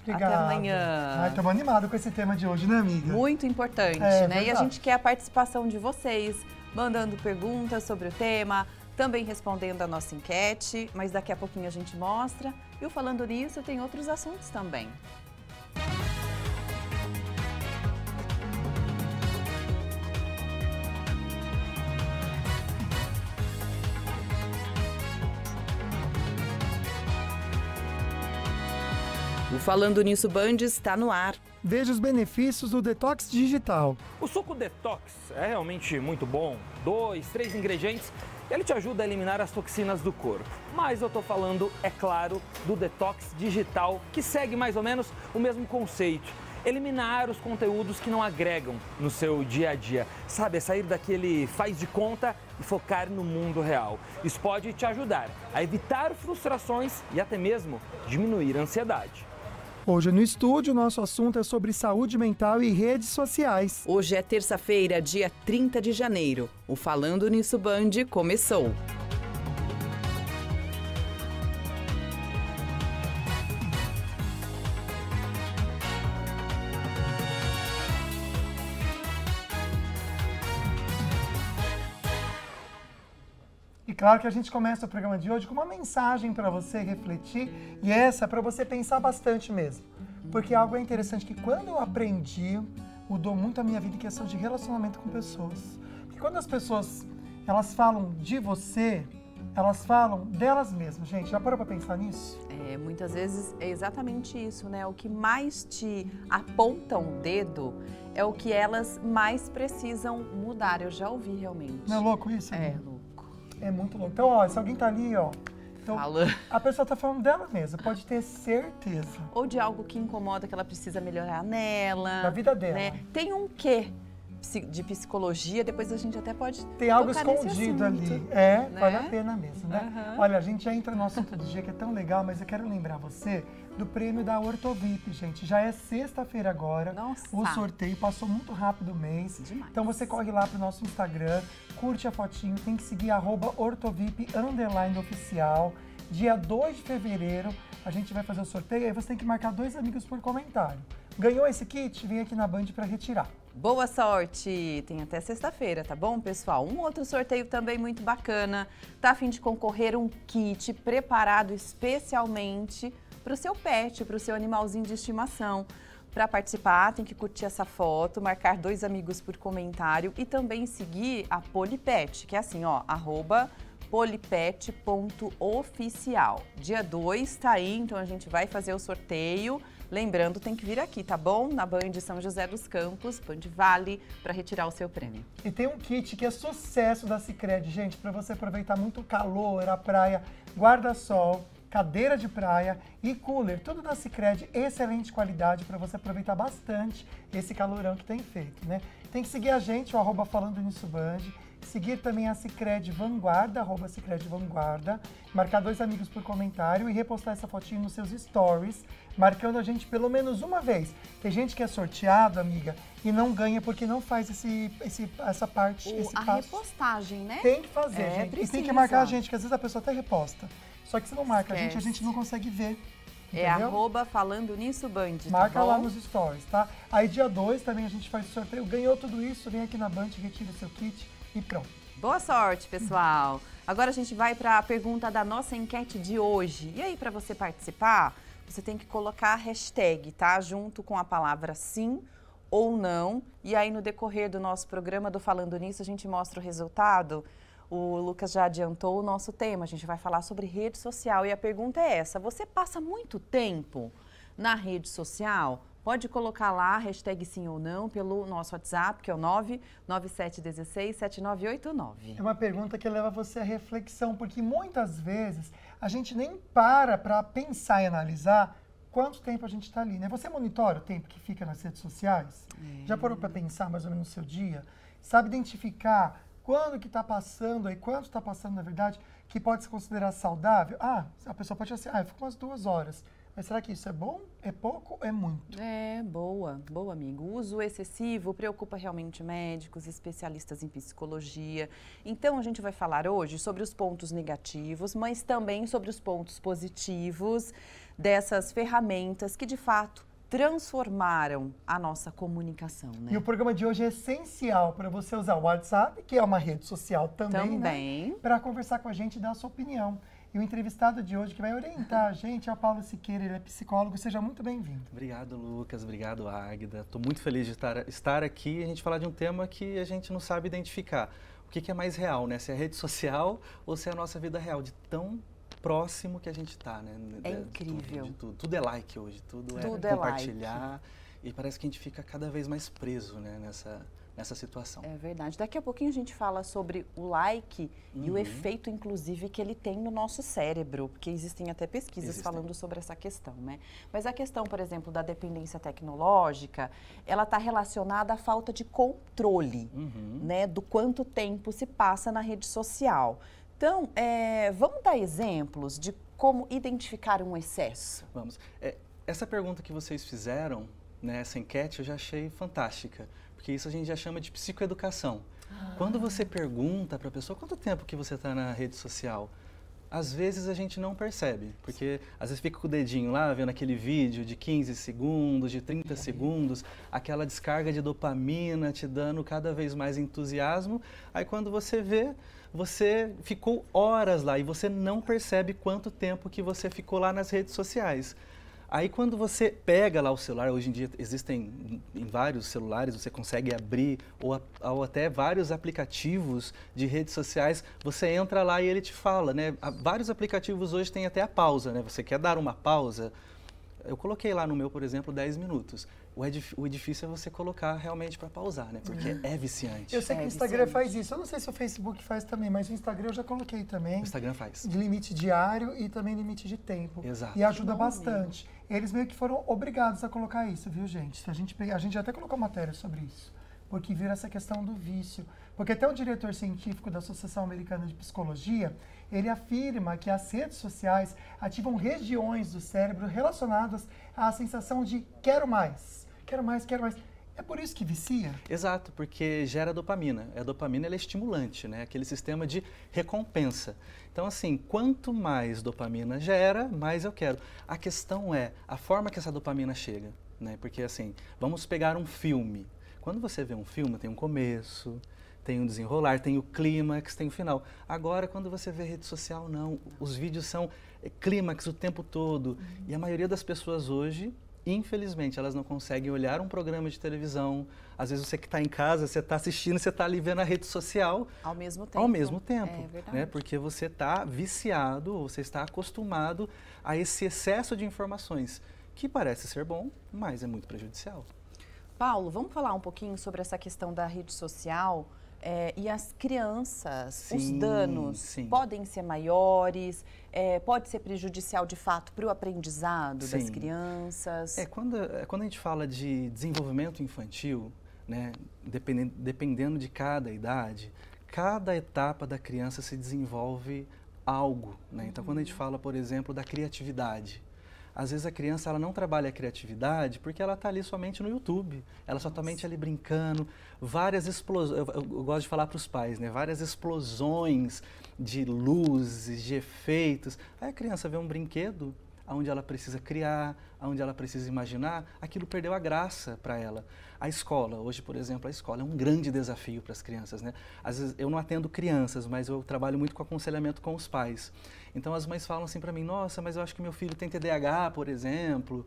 Obrigado. Até amanhã. Ai, estamos animados com esse tema de hoje, né, amiga? Muito importante, né? Verdade. E a gente quer a participação de vocês, mandando perguntas sobre o tema, também respondendo a nossa enquete, mas daqui a pouquinho a gente mostra. E o Falando Nisso tem outros assuntos também. O Falando Nisso Band está no ar. Veja os benefícios do detox digital. O suco detox é realmente muito bom. 2, 3 ingredientes e ele te ajuda a eliminar as toxinas do corpo. Mas eu tô falando, é claro, do detox digital, que segue mais ou menos o mesmo conceito. Eliminar os conteúdos que não agregam no seu dia a dia. Sabe, é sair daquele faz de conta e focar no mundo real. Isso pode te ajudar a evitar frustrações e até mesmo diminuir a ansiedade. Hoje no estúdio, nosso assunto é sobre saúde mental e redes sociais. Hoje é terça-feira, dia 30 de janeiro. O Falando Nisso Band começou. E claro que a gente começa o programa de hoje com uma mensagem para você refletir, e essa é para você pensar bastante mesmo. Porque algo é interessante que quando eu aprendi, mudou muito a minha vida em questão de relacionamento com pessoas. Porque quando as pessoas, elas falam de você, elas falam delas mesmas. Gente, já parou para pensar nisso? Muitas vezes é exatamente isso, né? O que mais te aponta um dedo é o que elas mais precisam mudar. Eu já ouvi realmente. Não é louco isso? É amigo? louco. É muito louco. Então, ó, se alguém tá ali, ó, então, a pessoa tá falando dela mesma, pode ter certeza. Ou de algo que incomoda, que ela precisa melhorar nela. Da vida dela. Né? Tem um quê de psicologia, depois a gente até pode tem algo tocar escondido nesse assunto, ali. né? Vale a pena mesmo, né? Uhum. Olha, a gente já entra no assunto do dia que é tão legal, mas eu quero lembrar você do prêmio da Ortovip, gente. Já é sexta-feira agora. Nossa. O sorteio passou muito rápido o mês. Demais. Então você corre lá pro nosso Instagram, curte a fotinho, tem que seguir @ortovip_oficial. Dia 2 de fevereiro a gente vai fazer o sorteio, aí você tem que marcar 2 amigos por comentário. Ganhou esse kit? Vem aqui na Band para retirar. Boa sorte! Tem até sexta-feira, tá bom, pessoal? Um outro sorteio também muito bacana. Tá a fim de concorrer um kit preparado especialmente para o seu pet, para o seu animalzinho de estimação. Para participar, tem que curtir essa foto, marcar 2 amigos por comentário e também seguir a Polipet, que é assim, ó, @polipet.oficial. Dia 2 tá aí, então a gente vai fazer o sorteio. Lembrando, tem que vir aqui, tá bom? Na Band São José dos Campos, Band Vale, para retirar o seu prêmio. E tem um kit que é sucesso da Sicredi, gente, para você aproveitar muito o calor, a praia, guarda-sol, cadeira de praia e cooler, tudo da Sicredi, excelente qualidade para você aproveitar bastante esse calorão que tem feito, né? Tem que seguir a gente, o @Falando Nisso Band, seguir também a Sicredi Vanguarda, @Sicredi Vanguarda, marcar 2 amigos por comentário e repostar essa fotinho nos seus stories, marcando a gente pelo menos uma vez. Tem gente que é sorteado, amiga, e não ganha porque não faz essa parte, esse passo. A repostagem, né? Tem que fazer, gente. Precisa. E tem que marcar a gente, que às vezes a pessoa até reposta. Só que se não marca a gente não consegue ver. Entendeu? É @Falando Nisso Band, Marca tá bom? lá nos stories, tá? Aí dia 2 também a gente faz o sorteio. Ganhou tudo isso, vem aqui na Band, retira o seu kit e pronto. Boa sorte, pessoal! Agora a gente vai para a pergunta da nossa enquete de hoje. E aí, para você participar, você tem que colocar a hashtag, tá? Junto com a palavra sim ou não. E aí, no decorrer do nosso programa do Falando Nisso, a gente mostra o resultado. O Lucas já adiantou o nosso tema. A gente vai falar sobre rede social. E a pergunta é essa: você passa muito tempo na rede social? Pode colocar lá a hashtag sim ou não pelo nosso WhatsApp, que é o 997167989. É uma pergunta que leva você à reflexão, porque muitas vezes a gente nem para pensar e analisar quanto tempo a gente está ali, né? Você monitora o tempo que fica nas redes sociais? Já parou para pensar mais ou menos no seu dia? Sabe identificar quando que está passando aí, quanto está passando na verdade, que pode se considerar saudável? Ah, a pessoa pode dizer assim, eu fico umas 2 horas. Mas será que isso é bom? É pouco ou é muito? É, boa, amigo. O uso excessivo preocupa realmente médicos, especialistas em psicologia. Então, a gente vai falar hoje sobre os pontos negativos, mas também sobre os pontos positivos dessas ferramentas que, de fato, transformaram a nossa comunicação, né? E o programa de hoje é essencial para você usar o WhatsApp, que é uma rede social também, né? Para conversar com a gente e dar a sua opinião. E o entrevistado de hoje que vai orientar a gente é o Paulo Siqueira, ele é psicólogo. Seja muito bem-vindo. Obrigado, Lucas. Obrigado, Águida. Estou muito feliz de estar aqui e a gente falar de um tema que a gente não sabe identificar. O que é mais real, né? Se é a rede social ou se é a nossa vida real, de tão próximo que a gente está, né? É incrível. Tudo é like hoje, tudo é compartilhar. Like. E parece que a gente fica cada vez mais preso, né, nessa situação. É verdade. Daqui a pouquinho a gente fala sobre o like e o efeito, inclusive, que ele tem no nosso cérebro, porque existem até pesquisas falando sobre essa questão, né? Mas a questão, por exemplo, da dependência tecnológica, ela está relacionada à falta de controle, né, do quanto tempo se passa na rede social. Então, vamos dar exemplos de como identificar um excesso? Vamos. Essa pergunta que vocês fizeram, né, essa enquete, eu já achei fantástica, porque isso a gente já chama de psicoeducação. Quando você pergunta para a pessoa quanto tempo que você está na rede social, às vezes a gente não percebe, porque às vezes fica com o dedinho lá, vendo aquele vídeo de 15 segundos, de 30 segundos, aquela descarga de dopamina te dando cada vez mais entusiasmo, aí quando você vê, você ficou horas lá e você não percebe quanto tempo que você ficou lá nas redes sociais. Aí quando você pega lá o celular, hoje em dia existem em vários celulares, você consegue abrir ou até vários aplicativos de redes sociais, você entra lá e ele te fala, né? Vários aplicativos hoje têm até a pausa, né? Você quer dar uma pausa? Eu coloquei lá no meu, por exemplo, 10 minutos. O difícil é você colocar realmente para pausar, né? Porque é viciante. Eu sei que o Instagram faz isso. Eu não sei se o Facebook faz também, mas o Instagram eu já coloquei também. O Instagram faz. De limite diário e também limite de tempo. Exato. E ajuda bastante. Eles meio que foram obrigados a colocar isso, viu, gente? A gente até colocou matéria sobre isso. Porque vira essa questão do vício. Porque até o diretor científico da Associação Americana de Psicologia, ele afirma que as redes sociais ativam regiões do cérebro relacionadas à sensação de quero mais. Quero mais, quero mais. É por isso que vicia? Exato, porque gera dopamina. A dopamina ela é estimulante, né? Aquele sistema de recompensa. Então, assim, quanto mais dopamina gera, mais eu quero. A questão é a forma que essa dopamina chega, né? Porque, assim, vamos pegar um filme. Quando você vê um filme, tem um começo, tem um desenrolar, tem o clímax, tem o final. Agora, quando você vê rede social, não. Os vídeos são clímax o tempo todo. E a maioria das pessoas hoje, infelizmente, elas não conseguem olhar um programa de televisão. Às vezes você que está em casa, você está assistindo, você está ali vendo a rede social. Ao mesmo tempo. Ao mesmo tempo. É verdade. Né? Porque você está viciado, você está acostumado a esse excesso de informações, que parece ser bom, mas é muito prejudicial. Paulo, vamos falar um pouquinho sobre essa questão da rede social e as crianças, os danos podem ser maiores, pode ser prejudicial de fato para o aprendizado das crianças? Quando a gente fala de desenvolvimento infantil, né, dependendo de cada idade, cada etapa da criança se desenvolve algo, né? Então, quando a gente fala, por exemplo, da criatividade, às vezes a criança ela não trabalha a criatividade porque ela está ali somente no YouTube, ela só está ali brincando, várias explosões, eu gosto de falar para os pais, né? Várias explosões de luzes, de efeitos. Aí a criança vê um brinquedo onde ela precisa criar, onde ela precisa imaginar, aquilo perdeu a graça para ela. A escola, hoje, por exemplo, a escola é um grande desafio para as crianças, né? Às vezes eu não atendo crianças, mas eu trabalho muito com aconselhamento com os pais. Então as mães falam assim para mim, nossa, mas eu acho que meu filho tem TDAH, por exemplo,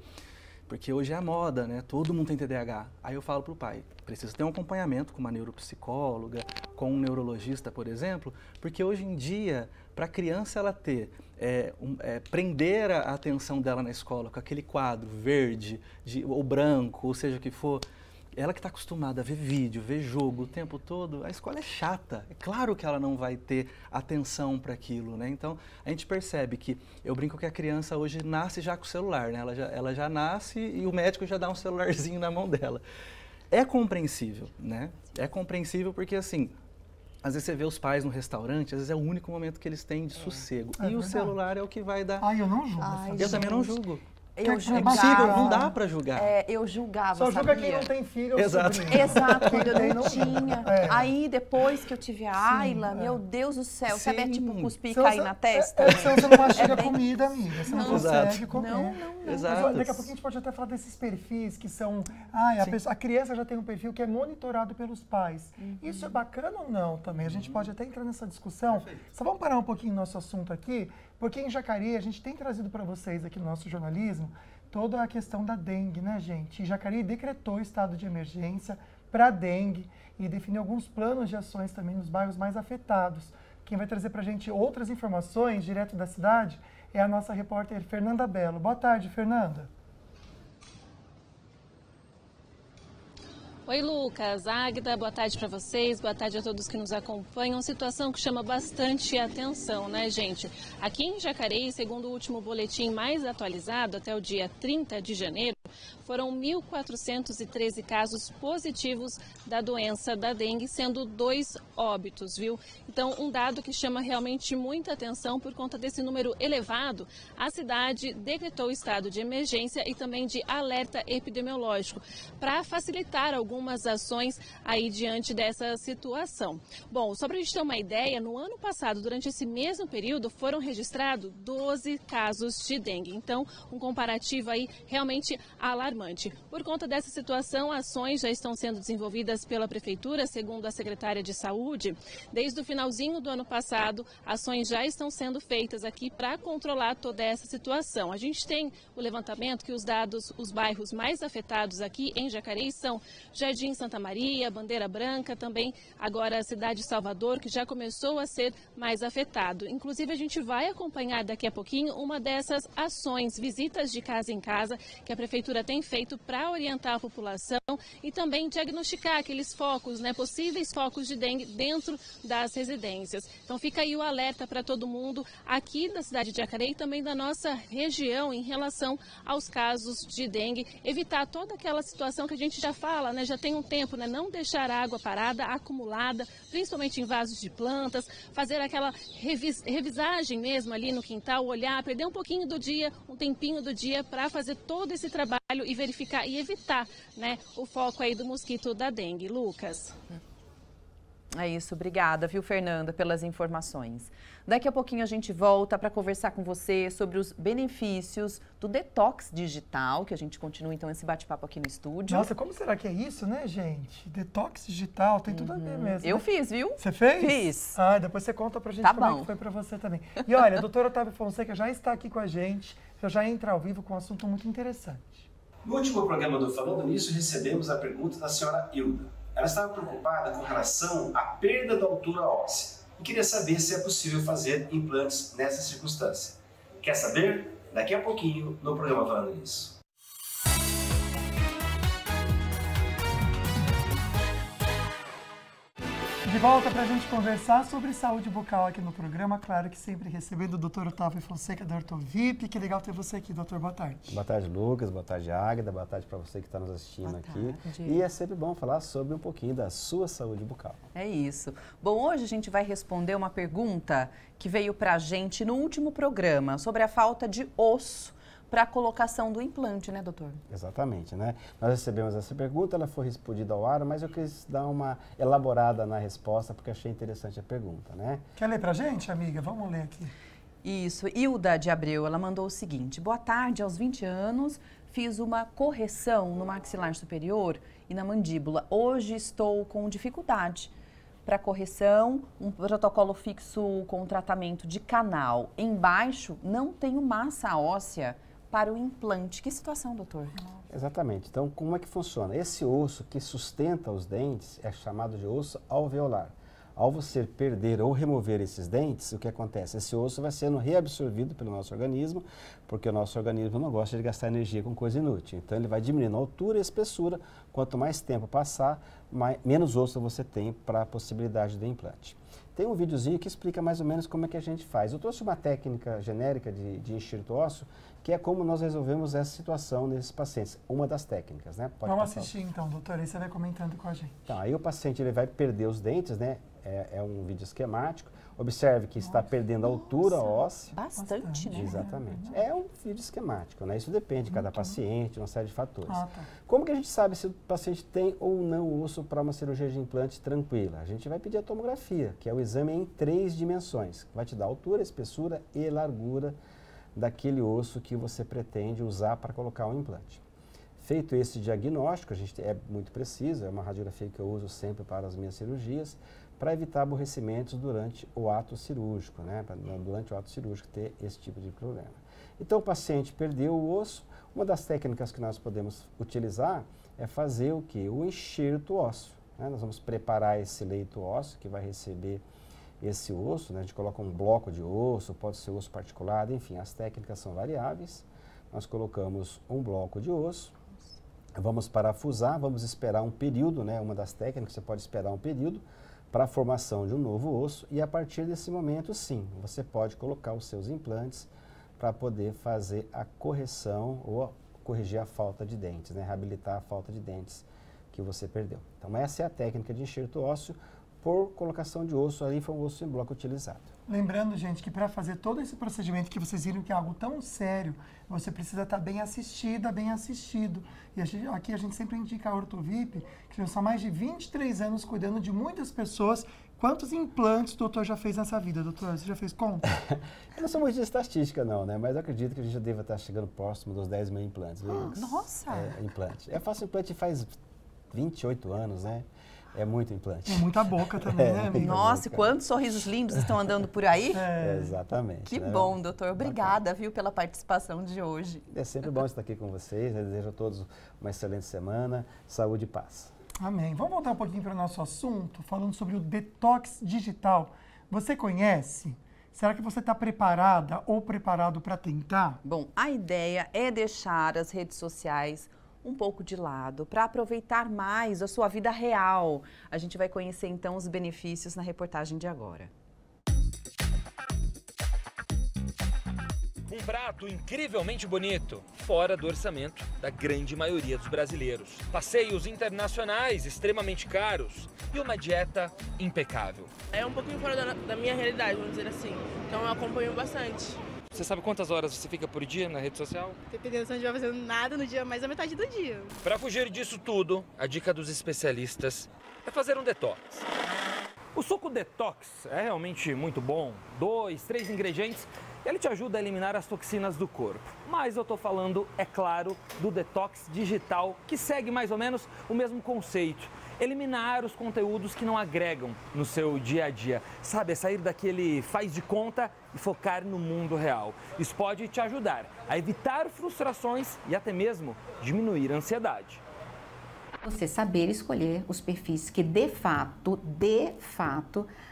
porque hoje é a moda, né? Todo mundo tem TDAH. Aí eu falo para o pai, precisa ter um acompanhamento com uma neuropsicóloga, com um neurologista, por exemplo, porque hoje em dia, para a criança ela ter, prender a atenção dela na escola com aquele quadro verde ou branco, ou seja o que for, ela que está acostumada a ver vídeo, ver jogo o tempo todo, a escola é chata. É claro que ela não vai ter atenção para aquilo, né? Então, a gente percebe que, eu brinco que a criança hoje nasce já com o celular, né? Ela já nasce e o médico já dá um celularzinho na mão dela. É compreensível, né? É compreensível porque, assim, às vezes você vê os pais no restaurante, às vezes é o único momento que eles têm de sossego. E o celular é o que vai dar... Eu não julgo. Eu também não julgo. Eu é julgava. Impossível, não dá para julgar. Eu julgava, Só julga sabia? quem não tem filho ou Exato. sobrinho. Exato, Quem quando eu tem, não tinha. É. Aí, depois que eu tive a Ayla, é. meu Deus do céu, sabe? É Sim. tipo cuspir e Senão cair você- na testa. Senão você não mastiga bem- comida, amiga. Você não Não. consegue Exato. comer. Não. Mas, Exato. olha, daqui a pouquinho a gente pode até falar desses perfis que são... a criança já tem um perfil que é monitorado pelos pais. Isso é bacana ou não também? A gente pode até entrar nessa discussão. Só vamos parar um pouquinho no nosso assunto aqui, porque em Jacareí a gente tem trazido para vocês aqui no nosso jornalismo toda a questão da dengue, né, gente? E Jacareí decretou estado de emergência para dengue e definiu alguns planos de ações também nos bairros mais afetados. Quem vai trazer para a gente outras informações direto da cidade é a nossa repórter Fernanda Belo. Boa tarde, Fernanda. Oi, Lucas, Águida, boa tarde para vocês, boa tarde a todos que nos acompanham. Situação que chama bastante atenção, né, gente? Aqui em Jacareí, segundo o último boletim mais atualizado, até o dia 30 de janeiro, foram 1.413 casos positivos da doença da dengue, sendo 2 óbitos, viu? Então, um dado que chama realmente muita atenção por conta desse número elevado, a cidade decretou estado de emergência e também de alerta epidemiológico para facilitar algumas ações aí diante dessa situação. Bom, só para a gente ter uma ideia, no ano passado, durante esse mesmo período, foram registrados 12 casos de dengue. Então, um comparativo aí realmente alarmante. Por conta dessa situação, ações já estão sendo desenvolvidas pela Prefeitura, segundo a secretária de Saúde. Desde o finalzinho do ano passado, ações já estão sendo feitas aqui para controlar toda essa situação. A gente tem o levantamento que os bairros mais afetados aqui em Jacareí são Jardim Santa Maria, Bandeira Branca, também agora a cidade de Salvador, que já começou a ser mais afetado. Inclusive, a gente vai acompanhar daqui a pouquinho uma dessas ações, visitas de casa em casa, que a Prefeitura tem feito para orientar a população e também diagnosticar aqueles focos, né, possíveis focos de dengue dentro das residências. Então fica aí o alerta para todo mundo aqui da cidade de Jacareí e também da nossa região em relação aos casos de dengue, evitar toda aquela situação que a gente já fala, né, já tem um tempo, né, não deixar a água parada, acumulada, principalmente em vasos de plantas, fazer aquela revisagem mesmo ali no quintal, olhar, perder um pouquinho do dia, um tempinho do dia para fazer todo esse trabalho e verificar e evitar, né, o foco aí do mosquito da dengue. Lucas. É isso, obrigada, viu, Fernanda, pelas informações. Daqui a pouquinho a gente volta para conversar com você sobre os benefícios do detox digital, que a gente continua então esse bate-papo aqui no estúdio. Nossa, como será que é isso, né, gente? Detox digital, tem tudo a ver mesmo. Eu né? fiz, viu? Você fez? Fiz. Ah, depois você conta pra gente Tá como é bom. que foi pra você também. E olha, a doutora Otávio Fonseca já está aqui com a gente, já entra ao vivo com um assunto muito interessante. No último programa do Falando Nisso, recebemos a pergunta da senhora Hilda. Ela estava preocupada com relação à perda da altura óssea e queria saber se é possível fazer implantes nessa circunstância. Quer saber? Daqui a pouquinho no programa Falando Nisso. De volta para a gente conversar sobre saúde bucal aqui no programa, claro que sempre recebendo o Dr. Otávio Fonseca da Ortovip. Que legal ter você aqui, doutor. Boa tarde. Boa tarde, Lucas. Boa tarde, Águida. Boa tarde para você que está nos assistindo Boa aqui. tarde. E é sempre bom falar sobre um pouquinho da sua saúde bucal. É isso. Bom, hoje a gente vai responder uma pergunta que veio para a gente no último programa sobre a falta de osso para a colocação do implante, né, doutor? Exatamente, né? Nós recebemos essa pergunta, ela foi respondida ao ar, mas eu quis dar uma elaborada na resposta porque achei interessante a pergunta, né? Quer ler pra gente, amiga? Vamos ler aqui. Isso, Hilda de Abreu, ela mandou o seguinte: boa tarde, aos 20 anos, fiz uma correção no maxilar superior e na mandíbula. Hoje estou com dificuldade para correção, um protocolo fixo com tratamento de canal. Embaixo não tenho massa óssea para o implante. Que situação, doutor? Exatamente. Então, como é que funciona? Esse osso que sustenta os dentes é chamado de osso alveolar. Ao você perder ou remover esses dentes, o que acontece? Esse osso vai sendo reabsorvido pelo nosso organismo, porque o nosso organismo não gosta de gastar energia com coisa inútil. Então, ele vai diminuindo a altura e a espessura. Quanto mais tempo passar, menos osso você tem para a possibilidade do implante. Tem um videozinho que explica mais ou menos como é que a gente faz. Eu trouxe uma técnica genérica de enxerto ósseo, que é como nós resolvemos essa situação nesses pacientes. Uma das técnicas, né? Pode Vamos passar. assistir então, doutor. Aí você vai comentando com a gente. Então, aí o paciente ele vai perder os dentes, né? É um vídeo esquemático. Observe que está perdendo a altura óssea. Bastante, né? Exatamente. É um vídeo esquemático, né? Isso depende de cada paciente, uma série de fatores. Ah, tá. Como que a gente sabe se o paciente tem ou não osso para uma cirurgia de implante tranquila? A gente vai pedir a tomografia, que é o exame em 3 dimensões. Vai te dar a altura, espessura e largura daquele osso que você pretende usar para colocar um implante. Feito esse diagnóstico, a gente é muito preciso, é uma radiografia que eu uso sempre para as minhas cirurgias, para evitar aborrecimentos durante o ato cirúrgico, né? Durante o ato cirúrgico ter esse tipo de problema. Então, o paciente perdeu o osso, uma das técnicas que nós podemos utilizar é fazer o quê? O enxerto ósseo, né? Nós vamos preparar esse leito ósseo que vai receber esse osso, né? A gente coloca um bloco de osso, pode ser osso particulado, enfim, as técnicas são variáveis. Nós colocamos um bloco de osso, vamos parafusar, vamos esperar um período, né? Uma das técnicas, você pode esperar um período para a formação de um novo osso e a partir desse momento, sim, você pode colocar os seus implantes para poder fazer a correção ou corrigir a falta de dentes, né? Reabilitar a falta de dentes que você perdeu. Então, essa é a técnica de enxerto ósseo por colocação de osso, ali foi um osso em bloco utilizado. Lembrando, gente, que para fazer todo esse procedimento que vocês viram que é algo tão sério, você precisa estar bem assistida, bem assistido. E aqui a gente sempre indica a Ortovip, que já são mais de 23 anos cuidando de muitas pessoas. Quantos implantes o doutor já fez nessa vida, doutor? Você já fez conta? Eu não sou muito de estatística, não, né? Mas eu acredito que a gente já deva estar chegando próximo dos 10 mil implantes. Nossa! Implante. Eu faço implante faz 28 anos, né? É muito implante. É muita boca também, né, amiga? Nossa, quantos sorrisos lindos estão andando por aí? Exatamente. Que né? bom, doutor. Obrigada, viu, pela participação de hoje. É sempre bom estar aqui com vocês. Eu desejo a todos uma excelente semana, saúde e paz. Amém. Vamos voltar um pouquinho para o nosso assunto, falando sobre o detox digital. Você conhece? Será que você está preparada ou preparado para tentar? Bom, a ideia é deixar as redes sociais um pouco de lado, para aproveitar mais a sua vida real. A gente vai conhecer então os benefícios na reportagem de agora. Um prato incrivelmente bonito, fora do orçamento da grande maioria dos brasileiros. Passeios internacionais extremamente caros e uma dieta impecável. É um pouquinho fora da minha realidade, vamos dizer assim. Então eu acompanho bastante. Você sabe quantas horas você fica por dia na rede social? Dependendo se a gente vai fazendo nada no dia, mais a metade do dia. Para fugir disso tudo, a dica dos especialistas é fazer um detox. O suco detox é realmente muito bom, 2, 3 ingredientes, e ele te ajuda a eliminar as toxinas do corpo. Mas eu tô falando, é claro, do detox digital, que segue mais ou menos o mesmo conceito. Eliminar os conteúdos que não agregam no seu dia a dia. Sabe, é sair daquele faz de conta e focar no mundo real. Isso pode te ajudar a evitar frustrações e até mesmo diminuir a ansiedade. Você saber escolher os perfis que de fato,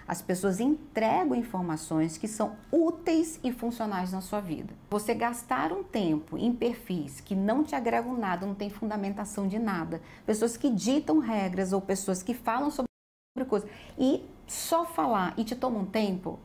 as pessoas entregam informações que são úteis e funcionais na sua vida. Você gastar um tempo em perfis que não te agregam nada, não tem fundamentação de nada, pessoas que ditam regras ou pessoas que falam sobre coisas e só falar e te toma um tempo,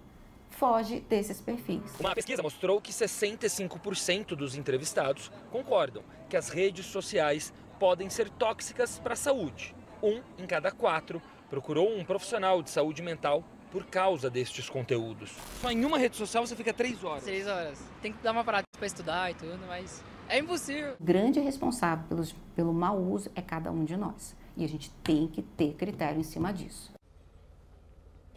foge desses perfis. Uma pesquisa mostrou que 65% dos entrevistados concordam que as redes sociais podem ser tóxicas para a saúde. 1 em cada 4 procurou um profissional de saúde mental por causa destes conteúdos. Só em uma rede social você fica 3 horas. 3 horas. Tem que dar uma parada para estudar e tudo, mas é impossível. O grande responsável pelo mau uso é cada um de nós. E a gente tem que ter critério em cima disso.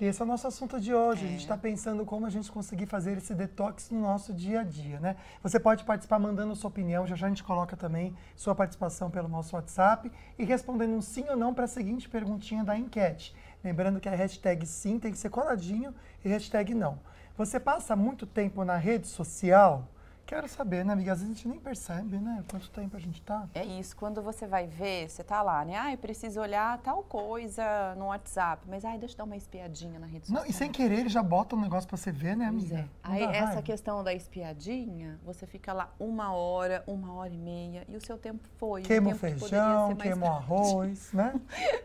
E esse é o nosso assunto de hoje. A gente está pensando como a gente conseguir fazer esse detox no nosso dia a dia, né? Você pode participar mandando sua opinião, já a gente coloca também sua participação pelo nosso WhatsApp e respondendo um sim ou não para a seguinte perguntinha da enquete. Lembrando que a hashtag sim tem que ser coladinho e hashtag não. Você passa muito tempo na rede social? Quero saber, né, amiga? Às vezes a gente nem percebe, né? Quanto tempo a gente tá. É isso, quando você vai ver, você tá lá, né? Eu preciso olhar tal coisa no WhatsApp, mas deixa eu dar uma espiadinha na rede social. Não, e sem querer ele já bota um negócio pra você ver, né, Pois amiga? é. Não Aí dá essa raiva? questão da espiadinha, você fica lá 1 hora, 1h30 e o seu tempo foi. Queima o tempo que poderia feijão, ser mais queima o arroz, né?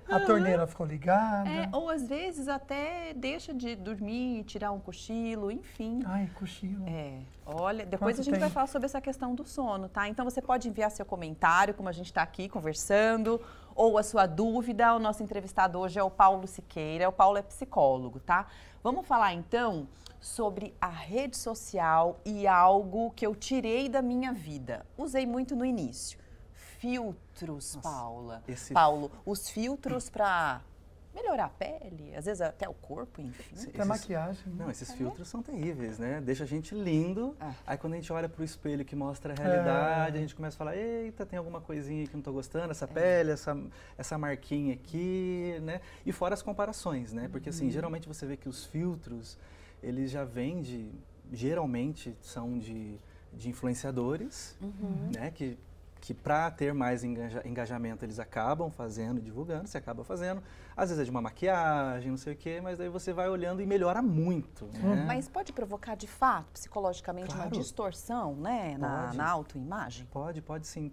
A torneira ficou ligada. ou às vezes até deixa de dormir, tirar um cochilo, enfim. Ai, cochilo. Olha, depois Quanto a gente vai tempo? falar sobre essa questão do sono, tá? Então você pode enviar seu comentário, como a gente está aqui conversando, ou a sua dúvida. O nosso entrevistado hoje é o Paulo Siqueira. O Paulo é psicólogo, tá? Vamos falar então sobre a rede social e algo que eu tirei da minha vida. Usei muito no início. Filtros, Paula. Paulo, os filtros para melhorar a pele, às vezes até o corpo, enfim. Até maquiagem. Não, esses filtros são terríveis, né? Deixa a gente lindo. Aí quando a gente olha pro espelho que mostra a realidade, a gente começa a falar, eita, tem alguma coisinha que não tô gostando, essa pele, essa marquinha aqui, né? E fora as comparações, né? Porque assim, geralmente você vê que os filtros, eles já vêm geralmente são de influenciadores, né? Que para ter mais engajamento eles acabam fazendo, divulgando, você acaba fazendo. Às vezes é de uma maquiagem, não sei o quê, mas daí você vai olhando e melhora muito. Né? Mas pode provocar, de fato, psicologicamente, uma distorção, né, na autoimagem? Pode sim.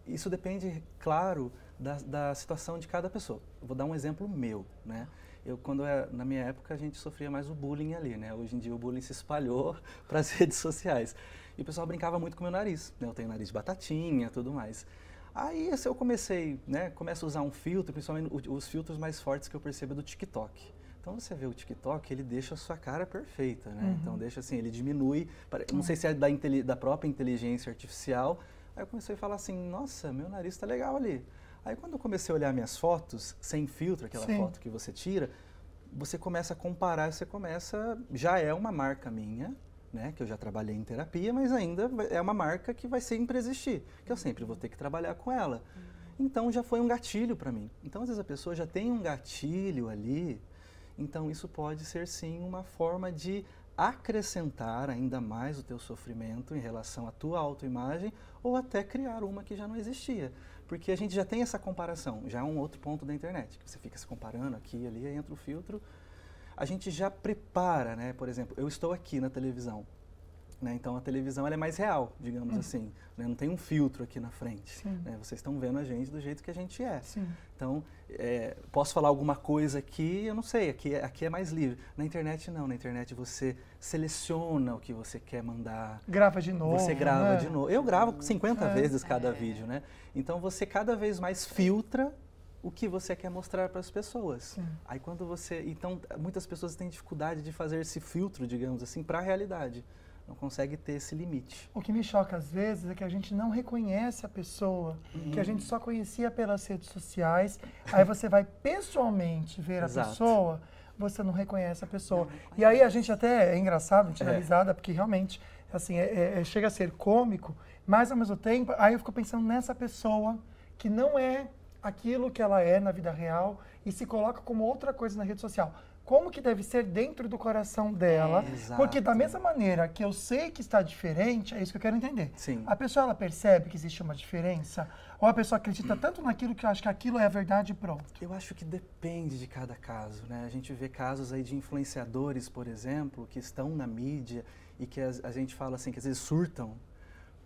Isso depende, claro, da situação de cada pessoa. Eu vou dar um exemplo meu, né? Na minha época, a gente sofria mais o bullying ali, né? Hoje em dia o bullying se espalhou para as redes sociais. E o pessoal brincava muito com o meu nariz, né? Eu tenho nariz de batatinha e tudo mais. Aí eu comecei, né? Começo a usar um filtro, principalmente os filtros mais fortes que eu percebo do TikTok. Então você vê o TikTok, ele deixa a sua cara perfeita, né? Então deixa assim, ele diminui, não sei se é da própria inteligência artificial. Aí eu comecei a falar assim, nossa, meu nariz tá legal ali. Aí quando eu comecei a olhar minhas fotos, sem filtro, aquela foto que você tira, você começa a comparar, já é uma marca minha, né, que eu já trabalhei em terapia, mas ainda é uma marca que vai sempre existir, que eu sempre vou ter que trabalhar com ela. Então já foi um gatilho para mim. Então às vezes a pessoa já tem um gatilho ali, então isso pode ser sim uma forma de acrescentar ainda mais o teu sofrimento em relação à tua autoimagem ou até criar uma que já não existia. Porque a gente já tem essa comparação, já é um outro ponto da internet, que você fica se comparando aqui e ali, aí entra o filtro. A gente já prepara, né? Por exemplo, eu estou aqui na televisão, né? Então a televisão ela é mais real, digamos assim, né? Não tem um filtro aqui na frente, né? Vocês estão vendo a gente do jeito que a gente é. Então, posso falar alguma coisa aqui, eu não sei, aqui é mais livre. Na internet não, na internet você seleciona o que você quer mandar. Grava de novo. Você grava de novo. Eu gravo 50 vezes cada vídeo, né? Então você cada vez mais filtra o que você quer mostrar para as pessoas. Aí quando então muitas pessoas têm dificuldade de fazer esse filtro, digamos assim, para a realidade. Não consegue ter esse limite. O que me choca às vezes é que a gente não reconhece a pessoa, que a gente só conhecia pelas redes sociais. Aí você vai pessoalmente ver a pessoa, você não reconhece a pessoa. E aí a gente até é engraçado, a gente dá risada, porque realmente assim, chega a ser cômico, mas ao mesmo tempo, aí eu fico pensando nessa pessoa que não é aquilo que ela é na vida real e se coloca como outra coisa na rede social. Como que deve ser dentro do coração dela? Porque da mesma maneira que eu sei que está diferente, é isso que eu quero entender. A pessoa, ela percebe que existe uma diferença? Ou a pessoa acredita tanto naquilo que acha que aquilo é a verdade e pronto? Eu acho que depende de cada caso, né? A gente vê casos aí de influenciadores, por exemplo, que estão na mídia e que a gente fala assim, que às vezes surtam.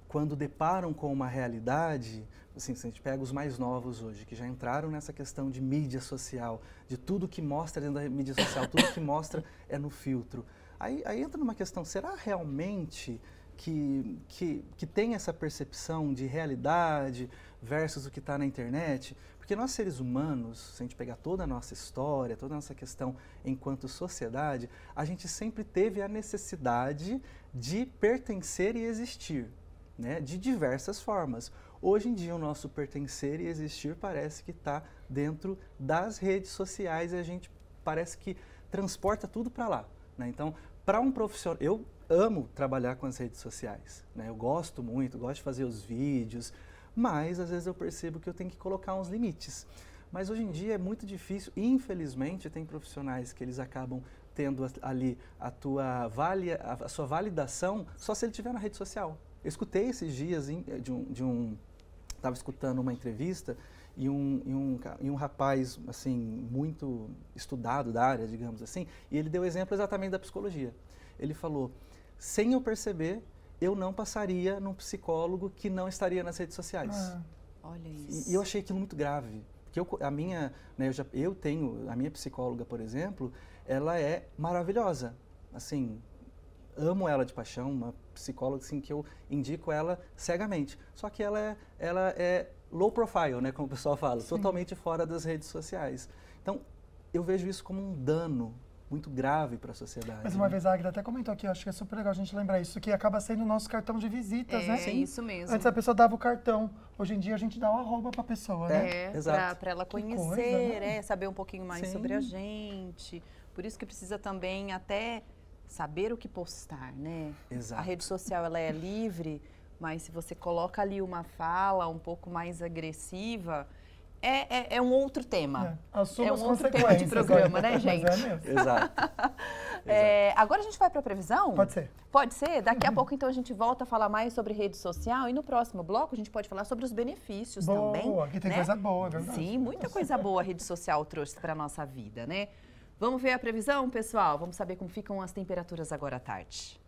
Quando deparam com uma realidade, assim, se a gente pega os mais novos hoje, que já entraram nessa questão de mídia social, de tudo que mostra dentro da mídia social, tudo que mostra é no filtro. Aí entra numa questão, será realmente que tem essa percepção de realidade versus o que está na internet? Porque nós seres humanos, se a gente pegar toda a nossa história, toda a nossa questão enquanto sociedade, a gente sempre teve a necessidade de pertencer e existir. Né, de diversas formas. Hoje em dia o nosso pertencer e existir parece que está dentro das redes sociais e a gente parece que transporta tudo para lá. Né? Então, para um profissional, eu amo trabalhar com as redes sociais, né? Eu gosto muito, gosto de fazer os vídeos, mas às vezes eu percebo que eu tenho que colocar uns limites. Mas hoje em dia é muito difícil, infelizmente tem profissionais que eles acabam tendo ali a sua validação só se ele estiver na rede social. Eu escutei esses dias estava escutando uma entrevista e um rapaz assim muito estudado da área, digamos assim, e ele deu exemplo exatamente da psicologia. Ele falou: sem eu perceber, eu não passaria num psicólogo que não estaria nas redes sociais. Olha isso. E eu achei aquilo muito grave, porque a minha psicóloga, por exemplo, ela é maravilhosa, assim. Amo ela de paixão, uma psicóloga assim, que eu indico ela cegamente. Só que ela é low profile, né, como o pessoal fala, totalmente fora das redes sociais. Então, eu vejo isso como um dano muito grave para a sociedade. Mas uma vez a Agda até comentou aqui, eu acho que é super legal a gente lembrar isso, que acaba sendo o nosso cartão de visitas, né? É isso mesmo. Antes a pessoa dava o cartão, hoje em dia a gente dá o arroba para a pessoa, né? Para ela conhecer, coisa, né? Saber um pouquinho mais sobre a gente. Por isso que precisa também até saber o que postar, né? Exato. A rede social, ela é livre, mas se você coloca ali uma fala um pouco mais agressiva, é um outro tema. Assuma um as outro tema de consequências, programa, né, gente? Mas é mesmo. Exato. Agora a gente vai para a previsão? Pode ser. Pode ser? Daqui a pouco, então, a gente volta a falar mais sobre rede social. E no próximo bloco, a gente pode falar sobre os benefícios também. Boa, aqui tem coisa boa, é verdade. Sim, muita coisa boa a rede social trouxe para a nossa vida, né? Vamos ver a previsão, pessoal? Vamos saber como ficam as temperaturas agora à tarde.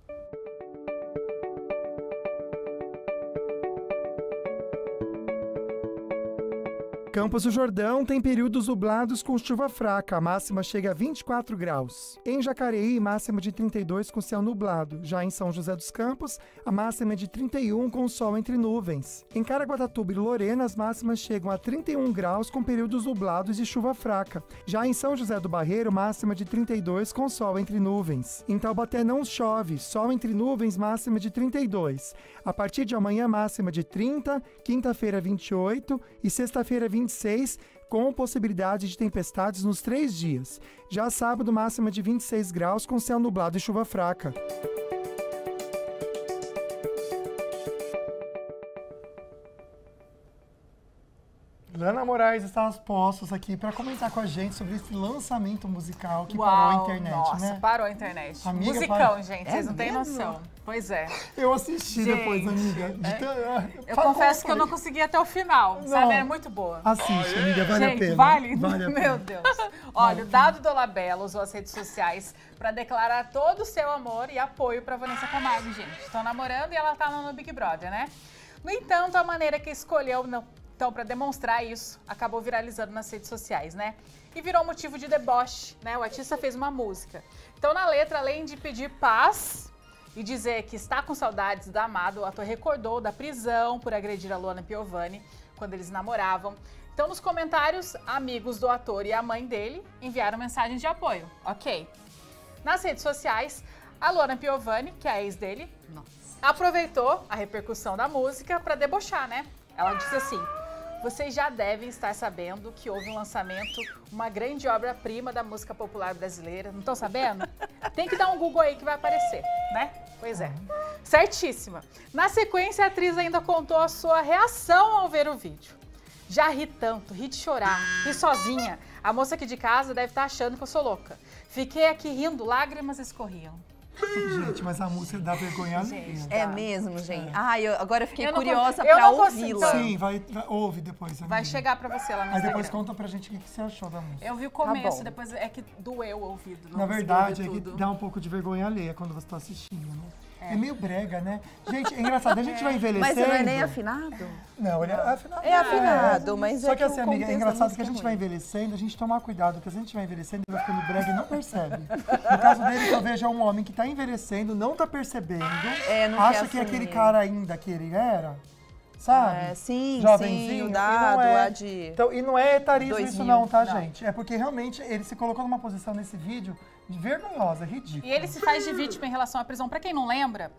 Campos do Jordão tem períodos nublados com chuva fraca, a máxima chega a 24 graus. Em Jacareí, máxima de 32 com céu nublado. Já em São José dos Campos, a máxima é de 31 com sol entre nuvens. Em Caraguatatuba e Lorena, as máximas chegam a 31 graus com períodos nublados e chuva fraca. Já em São José do Barreiro, máxima de 32 com sol entre nuvens. Em Taubaté não chove, sol entre nuvens, máxima de 32. A partir de amanhã, máxima de 30, quinta-feira 28 e sexta-feira 26, com possibilidade de tempestades nos 3 dias. Já sábado, máxima de 26 graus com céu nublado e chuva fraca. Lana Moraes está aos postos aqui para comentar com a gente sobre esse lançamento musical que parou a internet, nossa, né? Parou a internet. Amiga, Musicão, gente, vocês não têm noção. Pois é. Eu assisti depois, amiga. Eu confesso que eu não consegui até o final, sabe? Era muito boa. Assiste, amiga, vale a pena. Vale a pena. Meu Deus. Olha, o Dado Dolabella usou as redes sociais para declarar todo o seu amor e apoio para Vanessa Camargo, gente. Estão namorando e ela tá no Big Brother, né? No entanto, a maneira que escolheu então, para demonstrar isso, acabou viralizando nas redes sociais, né? E virou motivo de deboche, né? O artista fez uma música. Então, na letra, além de pedir paz e dizer que está com saudades do amado, o ator recordou da prisão por agredir a Luana Piovani quando eles namoravam. Então, nos comentários, amigos do ator e a mãe dele enviaram mensagens de apoio. Ok. Nas redes sociais, a Luana Piovani, que é a ex dele, aproveitou a repercussão da música para debochar, né? Ela disse assim: vocês já devem estar sabendo que houve um lançamento, uma grande obra-prima da música popular brasileira. Não estão sabendo? Tem que dar um Google aí que vai aparecer, né? Pois é. Certíssima. Na sequência, a atriz ainda contou a sua reação ao ver o vídeo. Já ri tanto, ri de chorar, ri sozinha. A moça aqui de casa deve estar achando que eu sou louca. Fiquei aqui rindo, lágrimas escorriam. Gente, mas a música dá vergonha alheia. É mesmo, gente? Ah, agora eu fiquei Eu não curiosa consigo- eu pra não consigo. ouvi-la. Sim, ouve depois, amiga. Vai chegar pra você lá no Aí depois Instagram. conta pra gente o que você achou da música. Eu vi o começo, bom. depois é que doeu o ouvido. Não Na consegui verdade, é ouvir que tudo. dá um pouco de vergonha alheia quando você tá assistindo, né? É meio brega, né? Gente, é engraçado, a gente vai envelhecendo. Mas você não é nem afinado? Não, ele é afinado. É afinado, mas Só é que assim, o amiga, é contexto da engraçado que música a gente é vai ruim. envelhecendo, a gente tomar cuidado, porque se a gente vai envelhecendo, vai ficando brega e não percebe. No caso dele, que eu vejo é um homem que tá envelhecendo, não tá percebendo, não acha quer que é aquele assumir. cara ainda que ele era, sabe? É, sim, Jovenzinho, sim, o e dado não é. lá de... Então, e não é etarismo 2000, isso não, tá, não. gente? É porque realmente ele se colocou numa posição nesse vídeo vergonhosa, ridícula. E ele se faz de vítima em relação à prisão. Pra quem não lembra,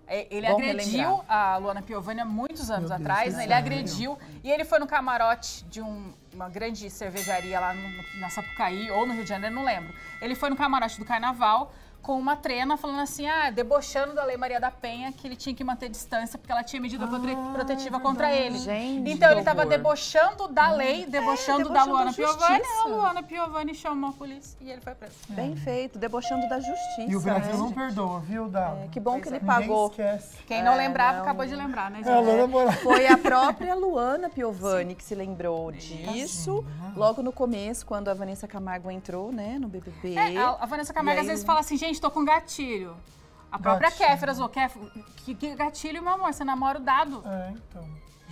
ele Bom agrediu relembrar. a Luana Piovani há muitos anos Meu Deus, atrás, que né? Ele sério? agrediu e ele foi no camarote de uma grande cervejaria lá na Sapucaí ou no Rio de Janeiro, não lembro. Ele foi no camarote do Carnaval com uma trena falando assim, debochando da Lei Maria da Penha, que ele tinha que manter distância porque ela tinha medida protetiva contra ele. Gente, Então que ele estava horror. debochando da lei, debochando da debochando Luana da Piovani. justiça. A Luana Piovani chamou a polícia e ele foi preso. Bem feito, debochando da justiça. E o Brasil né? não perdoa, viu, Dado? Que bom que ele Ninguém pagou. esquece. Quem não É, lembrava, não. acabou de lembrar, né, gente? É, a Lana Moraes. Foi a própria Luana Piovani que se lembrou disso, logo no começo, quando a Vanessa Camargo entrou, né, no BBB. A Vanessa Camargo E às aí- vezes fala assim, gente, tô com gatilho. A própria Gatilho. Kéfera, que gatilho, meu amor, você namora o Dado. É, então.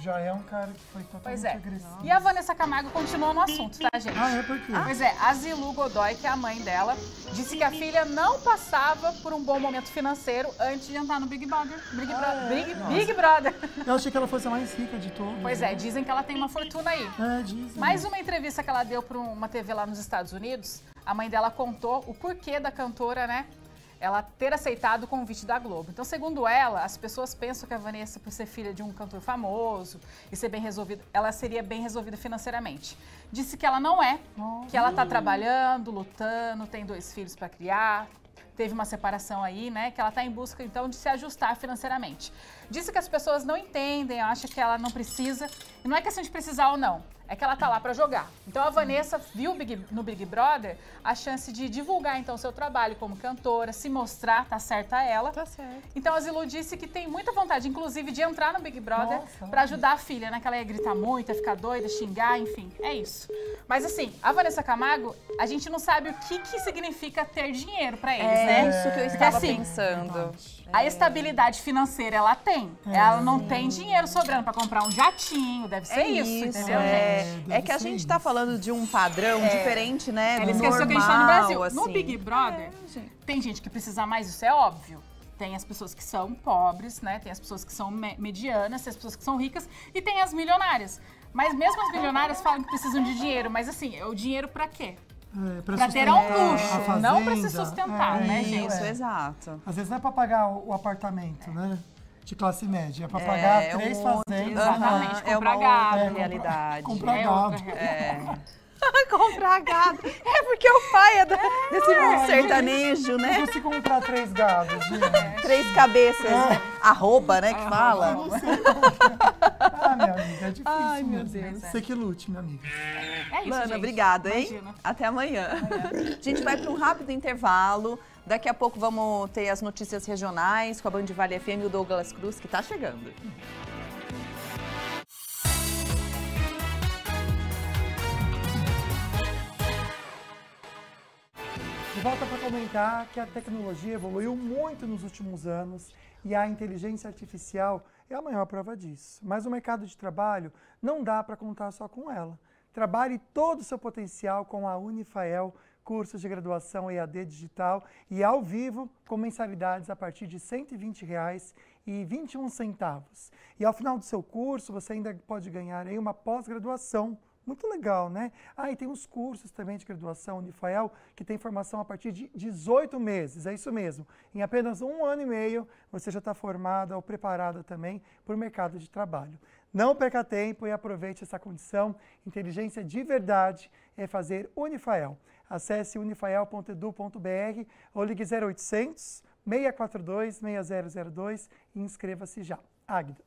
Já é um cara que foi totalmente Pois é. agressivo. E a Vanessa Camargo continua no assunto, tá, gente? Ah, é por quê? Pois é, a Zilu Godoy, que é a mãe dela, disse que a filha não passava por um bom momento financeiro antes de entrar no Big Brother. Big Brother. Eu achei que ela fosse a mais rica de todas. Pois é, dizem que ela tem uma fortuna aí. É, dizem. Mais uma entrevista que ela deu para uma TV lá nos Estados Unidos, a mãe dela contou o porquê da cantora, né, ela ter aceitado o convite da Globo. Então, segundo ela, as pessoas pensam que a Vanessa, por ser filha de um cantor famoso e ser bem resolvida, ela seria bem resolvida financeiramente. Disse que ela não é, que ela tá trabalhando, lutando, tem 2 filhos para criar, teve uma separação aí, né, que ela tá em busca, então, de se ajustar financeiramente. Disse que as pessoas não entendem, acham que ela não precisa, e não é questão de precisar ou não, é que ela tá lá para jogar. Então a Vanessa viu no Big Brother a chance de divulgar então o seu trabalho como cantora, se mostrar, tá certa ela. Tá certo. Então a Zilu disse que tem muita vontade, inclusive, de entrar no Big Brother para ajudar a filha, né? Que ela ia gritar muito, ia ficar doida, xingar, enfim, é isso. Mas assim, a Vanessa Camargo, a gente não sabe o que significa ter dinheiro para eles, né? É isso que eu estava assim, pensando. A estabilidade financeira ela tem. Ela não tem dinheiro sobrando para comprar um jatinho, deve ser isso, entendeu, gente? É que a gente tá falando de um padrão diferente, né? Ela do esqueceu normal, que a gente tá no Brasil. assim. No Big Brother, tem gente que precisa mais, isso é óbvio. Tem as pessoas que são pobres, né? Tem as pessoas que são medianas, tem as pessoas que são ricas e tem as milionárias. Mas mesmo as milionárias falam que precisam de dinheiro. Mas assim, o dinheiro pra quê? Pra ter um luxo, não pra se sustentar, né, gente? Isso, exato. Às vezes não é pra pagar o apartamento, né? De classe média. É pra pagar 3 fazendas. Exatamente, é comprar uma gado. outra realidade. Comprar gado. Comprar gado. É porque o pai é desse mundo sertanejo, né? Se você comprar 3 gados, gente. 3 cabeças, né? Arroba, né, que fala. Minha amiga, é difícil. Ai, meu mesmo. Deus. Você que lute, minha amiga. É isso, Lana, gente. obrigada, hein? Imagina. Até amanhã. A gente vai para um rápido intervalo. Daqui a pouco vamos ter as notícias regionais com a Band Vale FM e o Douglas Cruz, que está chegando. De volta para comentar que a tecnologia evoluiu muito nos últimos anos e a inteligência artificial é a maior prova disso. Mas o mercado de trabalho não dá para contar só com ela. Trabalhe todo o seu potencial com a Unifael, cursos de graduação EAD digital e ao vivo com mensalidades a partir de R$ 120,21. E ao final do seu curso você ainda pode ganhar aí uma pós-graduação. Muito legal, né? E tem os cursos também de graduação Unifael, que tem formação a partir de 18 meses, é isso mesmo. Em apenas 1 ano e meio, você já está formada ou preparada também para o mercado de trabalho. Não perca tempo e aproveite essa condição. Inteligência de verdade é fazer Unifael. Acesse unifael.edu.br ou ligue 0800 642 6002 e inscreva-se já. Águida.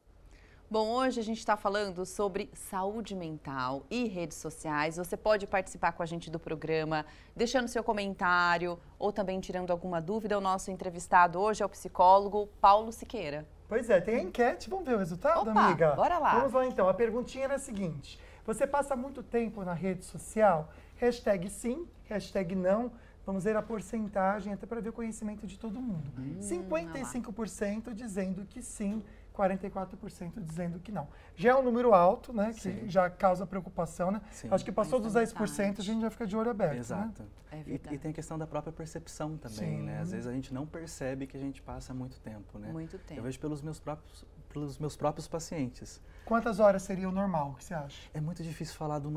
Bom, hoje a gente está falando sobre saúde mental e redes sociais. Você pode participar com a gente do programa, deixando seu comentário ou também tirando alguma dúvida. O nosso entrevistado hoje é o psicólogo Paulo Siqueira. Pois é, tem a enquete. Vamos ver o resultado, Opa, amiga? bora lá. Vamos lá então. A perguntinha era a seguinte. Você passa muito tempo na rede social? Hashtag sim, hashtag não. Vamos ver a porcentagem até para ver o conhecimento de todo mundo. 55% dizendo que sim, 44% dizendo que não. Já é um número alto, né? Que já causa preocupação, né? Sim. Acho que passou dos 10%, a gente já fica de olho aberto. Exato. Né? É E verdade. tem a questão da própria percepção também, né? Às vezes a gente não percebe que a gente passa muito tempo, né? Muito tempo. Eu vejo pelos meus próprios pacientes. Quantas horas seria o normal, o que você acha? É muito difícil falar do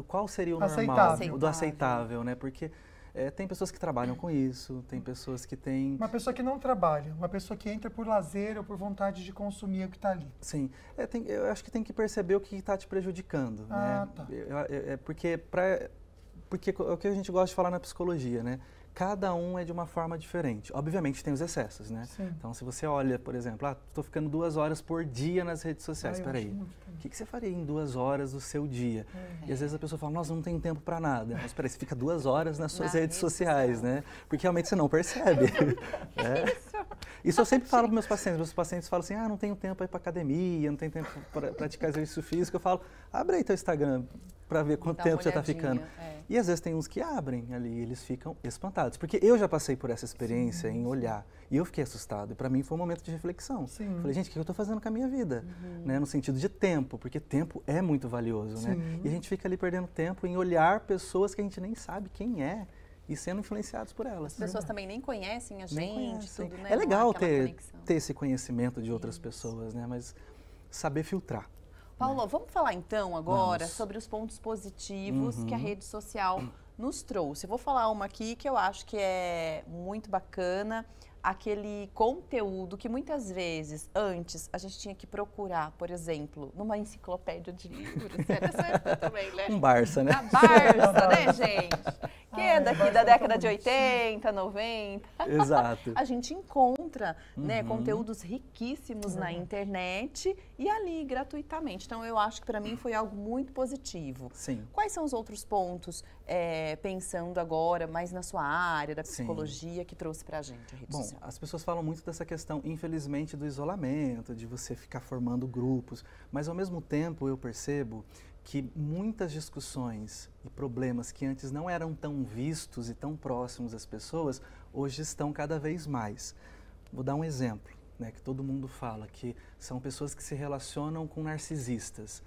qual seria o Aceitável. normal, do aceitável, né? Porque tem pessoas que trabalham com isso, tem pessoas que têm... Uma pessoa que não trabalha, uma pessoa que entra por lazer ou por vontade de consumir o que está ali. Sim, eu acho que tem que perceber o que está te prejudicando, né? Tá. Porque é o que a gente gosta de falar na psicologia, né? Cada um é de uma forma diferente. Obviamente tem os excessos, né? Sim. Então se você olha, por exemplo, estou ficando 2 horas por dia nas redes sociais, eu acho peraí, muito o que você faria em 2 horas do seu dia? E às vezes a pessoa fala, nossa, não tenho tempo para nada. Mas peraí, você fica 2 horas nas suas redes sociais, né? Porque realmente você não percebe. Isso eu sempre falo para meus pacientes falam assim, não tenho tempo para ir para academia, não tenho tempo para praticar exercício físico. Eu falo, abre aí teu Instagram para ver quanto tempo você está ficando. E às vezes tem uns que abrem ali, eles ficam espantados. Porque eu já passei por essa experiência em olhar e eu fiquei assustado. E para mim foi um momento de reflexão. Falei, gente, o que eu estou fazendo com a minha vida? Né? No sentido de tempo, porque tempo é muito valioso, né? E a gente fica ali perdendo tempo em olhar pessoas que a gente nem sabe quem é e sendo influenciados por elas. As pessoas também nem conhecem a gente, tudo, né? É legal ter esse conhecimento de outras pessoas, né? Mas saber filtrar. Paulo, vamos falar então agora sobre os pontos positivos que a rede social nos trouxe. Eu vou falar uma aqui que eu acho que é muito bacana, aquele conteúdo que muitas vezes, antes, a gente tinha que procurar, por exemplo, numa enciclopédia de livros. Nessa época também, né? Um Barça, né? A Barça, né, gente? Que é daqui da década de 80, 90. Exato. A gente encontra né, conteúdos riquíssimos na internet e ali gratuitamente. Então, eu acho que para mim foi algo muito positivo. Sim. Quais são os outros pontos, pensando agora mais na sua área da psicologia, que trouxe para a gente a rede social? As pessoas falam muito dessa questão, infelizmente, do isolamento, de você ficar formando grupos, mas ao mesmo tempo eu percebo que muitas discussões e problemas que antes não eram tão vistos e tão próximos às pessoas, hoje estão cada vez mais. Vou dar um exemplo, né, que todo mundo fala, que são pessoas que se relacionam com narcisistas.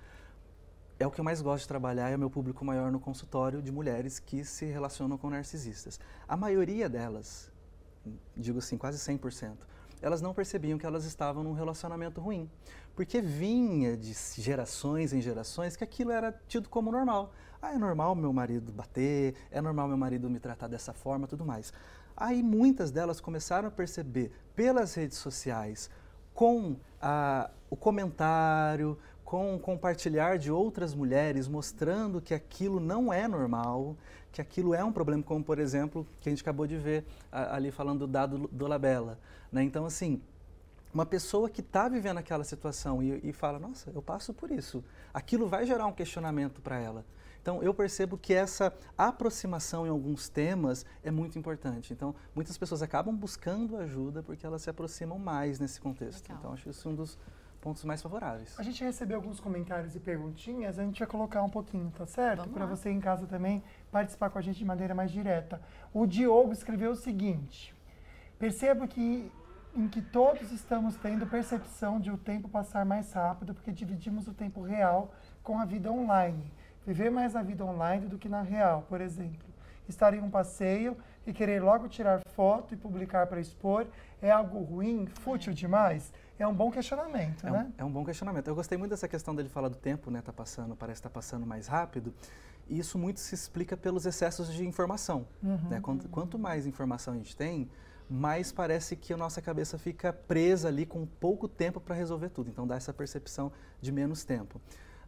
É o que eu mais gosto de trabalhar, é o meu público maior no consultório de mulheres que se relacionam com narcisistas. A maioria delas, digo assim, quase 100%, elas não percebiam que elas estavam num relacionamento ruim, porque vinha de gerações em gerações que aquilo era tido como normal. Ah, é normal meu marido bater, é normal meu marido me tratar dessa forma, tudo mais. Aí muitas delas começaram a perceber pelas redes sociais, com o comentário, com o compartilhar de outras mulheres, mostrando que aquilo não é normal, que aquilo é um problema, como por exemplo, que a gente acabou de ver ali falando do dado do Labella. Né? Então, assim, uma pessoa que está vivendo aquela situação e fala, nossa, eu passo por isso, aquilo vai gerar um questionamento para ela. Então, eu percebo que essa aproximação em alguns temas é muito importante. Então, muitas pessoas acabam buscando ajuda porque elas se aproximam mais nesse contexto. Legal. Então, acho isso um dos pontos mais favoráveis. A gente recebeu alguns comentários e perguntinhas, a gente vai colocar um pouquinho, tá certo? Para você em casa também participar com a gente de maneira mais direta. O Diogo escreveu o seguinte: percebo que todos estamos tendo percepção de o tempo passar mais rápido porque dividimos o tempo real com a vida online. Viver mais a vida online do que na real, por exemplo. Estar em um passeio e querer logo tirar foto e publicar para expor é algo ruim, fútil demais? É um bom questionamento, né? É um bom questionamento. Eu gostei muito dessa questão dele falar do tempo, né? Parece estar passando mais rápido. E isso muito se explica pelos excessos de informação. Né? Quanto mais informação a gente tem, mais parece que a nossa cabeça fica presa ali com pouco tempo para resolver tudo. Então dá essa percepção de menos tempo.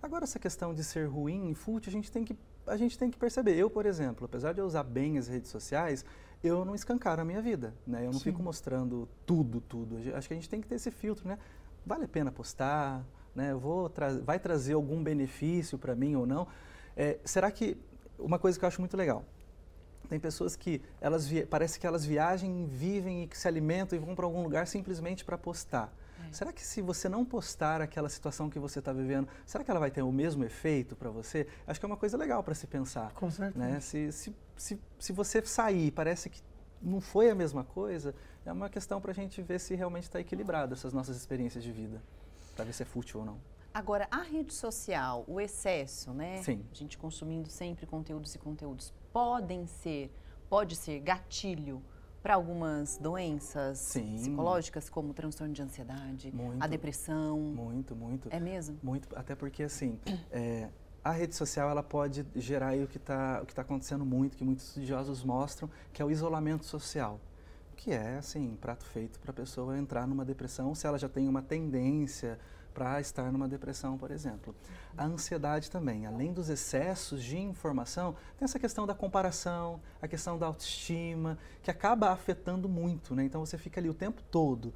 Agora, essa questão de ser ruim e fútil, a gente tem que perceber. Eu, por exemplo, apesar de eu usar bem as redes sociais, eu não escancaro a minha vida, né? Eu não fico mostrando tudo. Acho que a gente tem que ter esse filtro, né? Vale a pena postar, né? Vai trazer algum benefício para mim ou não? Será que... Uma coisa que eu acho muito legal, tem pessoas que parece que elas viajam, vivem e que se alimentam e vão para algum lugar simplesmente para postar. Será que se você não postar aquela situação que você está vivendo, será que ela vai ter o mesmo efeito para você? Acho que é uma coisa legal para se pensar. Com certeza. Né? Se você sair parece que não foi a mesma coisa, é uma questão para a gente ver se realmente está equilibrado essas nossas experiências de vida, para ver se é fútil ou não. Agora, a rede social, o excesso, né? Sim. A gente consumindo sempre conteúdos e conteúdos, pode ser gatilho para algumas doenças psicológicas, como o transtorno de ansiedade, a depressão? Muito. É mesmo? Muito, até porque, assim, a rede social ela pode gerar aí o que tá acontecendo muito, que muitos estudiosos mostram, que é o isolamento social. Que é, assim, prato feito para a pessoa entrar numa depressão, se ela já tem uma tendência para estar numa depressão, por exemplo. A ansiedade também, além dos excessos de informação, tem essa questão da comparação, a questão da autoestima, que acaba afetando muito, né? Então você fica ali o tempo todo.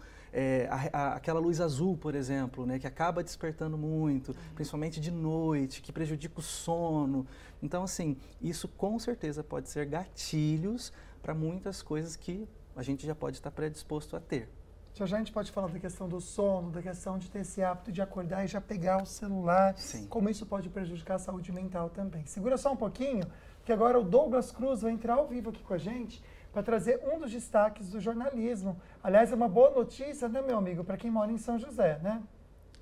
Aquela luz azul, por exemplo, né, que acaba despertando muito, principalmente de noite, que prejudica o sono. Então, assim, isso com certeza pode ser gatilhos para muitas coisas que a gente já pode estar predisposto a ter. Já a gente pode falar da questão do sono, da questão de ter esse hábito de acordar e já pegar o celular, como isso pode prejudicar a saúde mental também. Segura só um pouquinho, que agora o Douglas Cruz vai entrar ao vivo aqui com a gente para trazer um dos destaques do jornalismo. Aliás, é uma boa notícia, né, meu amigo, para quem mora em São José, né?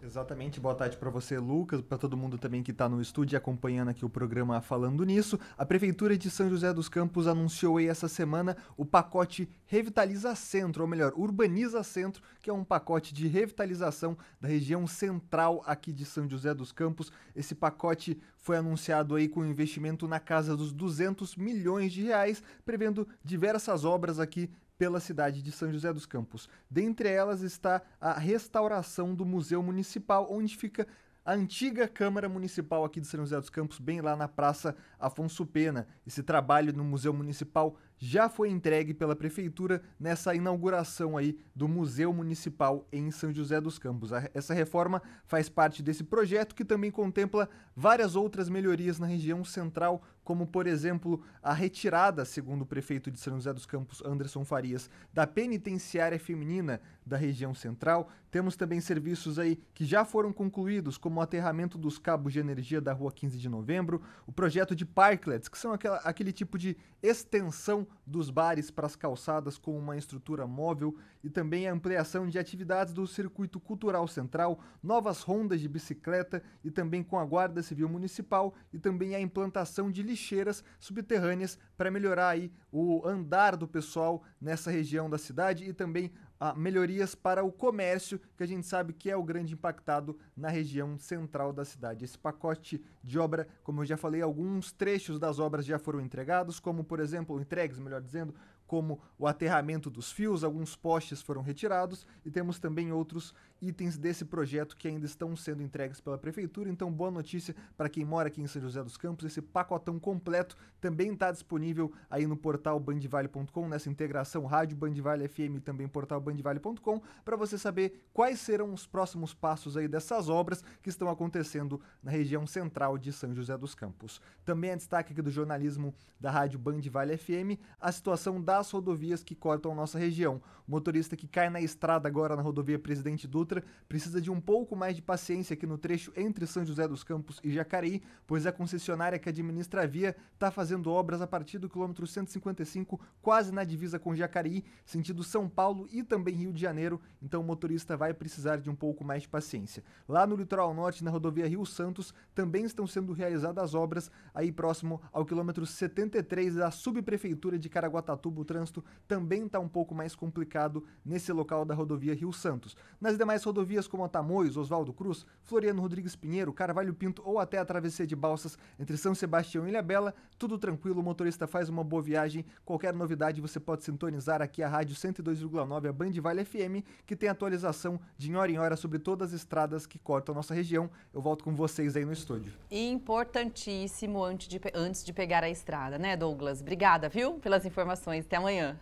Exatamente, boa tarde para você, Lucas, para todo mundo também que está no estúdio acompanhando aqui o programa Falando Nisso. A Prefeitura de São José dos Campos anunciou aí essa semana o pacote Revitaliza Centro, ou melhor, Urbaniza Centro, que é um pacote de revitalização da região central aqui de São José dos Campos. Esse pacote foi anunciado aí com investimento na casa dos 200 milhões de reais, prevendo diversas obras aqui pela cidade de São José dos Campos. Dentre elas está a restauração do Museu Municipal, onde fica a antiga Câmara Municipal aqui de São José dos Campos, bem lá na Praça Afonso Pena. Esse trabalho no Museu Municipal já foi entregue pela Prefeitura nessa inauguração aí do Museu Municipal em São José dos Campos. Essa reforma faz parte desse projeto que também contempla várias outras melhorias na região central, como, por exemplo, a retirada, segundo o prefeito de São José dos Campos, Anderson Farias, da penitenciária feminina da região central. Temos também serviços aí que já foram concluídos, como o aterramento dos cabos de energia da Rua 15 de Novembro, o projeto de parklets, que são aquele tipo de extensão dos bares para as calçadas com uma estrutura móvel, e também a ampliação de atividades do Circuito Cultural Central, novas rondas de bicicleta e também com a Guarda Civil Municipal, e também a implantação de lixeiras subterrâneas para melhorar aí o andar do pessoal nessa região da cidade, e também melhorias para o comércio, que a gente sabe que é o grande impactado na região central da cidade. Esse pacote de obra, como eu já falei, alguns trechos das obras já foram entregados, como, por exemplo, entregues, melhor dizendo, como o aterramento dos fios, alguns postes foram retirados, e temos também outros itens desse projeto que ainda estão sendo entregues pela Prefeitura. Então, boa notícia para quem mora aqui em São José dos Campos. Esse pacotão completo também está disponível aí no portal bandvale.com, nessa integração Rádio Bandvale FM e também portal bandvale.com, para você saber quais serão os próximos passos aí dessas obras que estão acontecendo na região central de São José dos Campos. Também é destaque aqui do jornalismo da Rádio Bandvale FM a situação das rodovias que cortam a nossa região. O motorista que cai na estrada agora na rodovia Presidente Dutra precisa de um pouco mais de paciência aqui no trecho entre São José dos Campos e Jacareí, pois a concessionária que administra a via está fazendo obras a partir do quilômetro 155, quase na divisa com Jacareí, sentido São Paulo e também Rio de Janeiro, então o motorista vai precisar de um pouco mais de paciência. Lá no litoral norte, na rodovia Rio Santos, também estão sendo realizadas obras aí próximo ao quilômetro 73 da subprefeitura de Caraguatatuba. O trânsito também está um pouco mais complicado nesse local da rodovia Rio Santos. Nas demais rodovias como a Tamoios, Oswaldo Cruz, Floriano Rodrigues Pinheiro, Carvalho Pinto ou até a travessia de Balsas entre São Sebastião e Ilhabela, tudo tranquilo, o motorista faz uma boa viagem. Qualquer novidade você pode sintonizar aqui a rádio 102,9, a Bandvale FM, que tem atualização de hora em hora sobre todas as estradas que cortam a nossa região. Eu volto com vocês aí no estúdio. Importantíssimo antes de pegar a estrada, né, Douglas? Obrigada, viu, pelas informações. Até amanhã.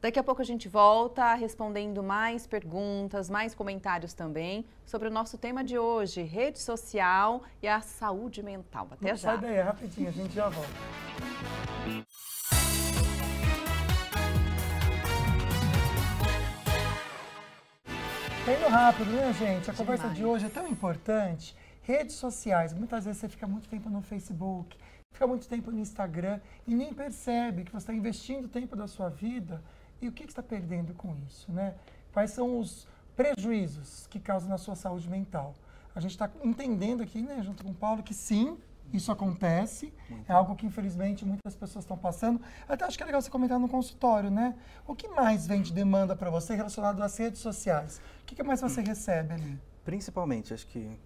Daqui a pouco a gente volta respondendo mais perguntas, mais comentários também sobre o nosso tema de hoje, rede social e a saúde mental. Até já. Sai daí, rapidinho, a gente já volta. Tá indo rápido, né, gente? A conversa de hoje é tão importante. Redes sociais, muitas vezes você fica muito tempo no Facebook, fica muito tempo no Instagram e nem percebe que você está investindo tempo da sua vida. E o que você está perdendo com isso, né? Quais são os prejuízos que causam na sua saúde mental? A gente está entendendo aqui, né, junto com o Paulo, que sim, isso acontece. É algo que, infelizmente, muitas pessoas estão passando. Até acho que é legal você comentar no consultório, né? O que mais vem de demanda para você relacionado às redes sociais? O que mais você recebe ali? Principalmente, acho que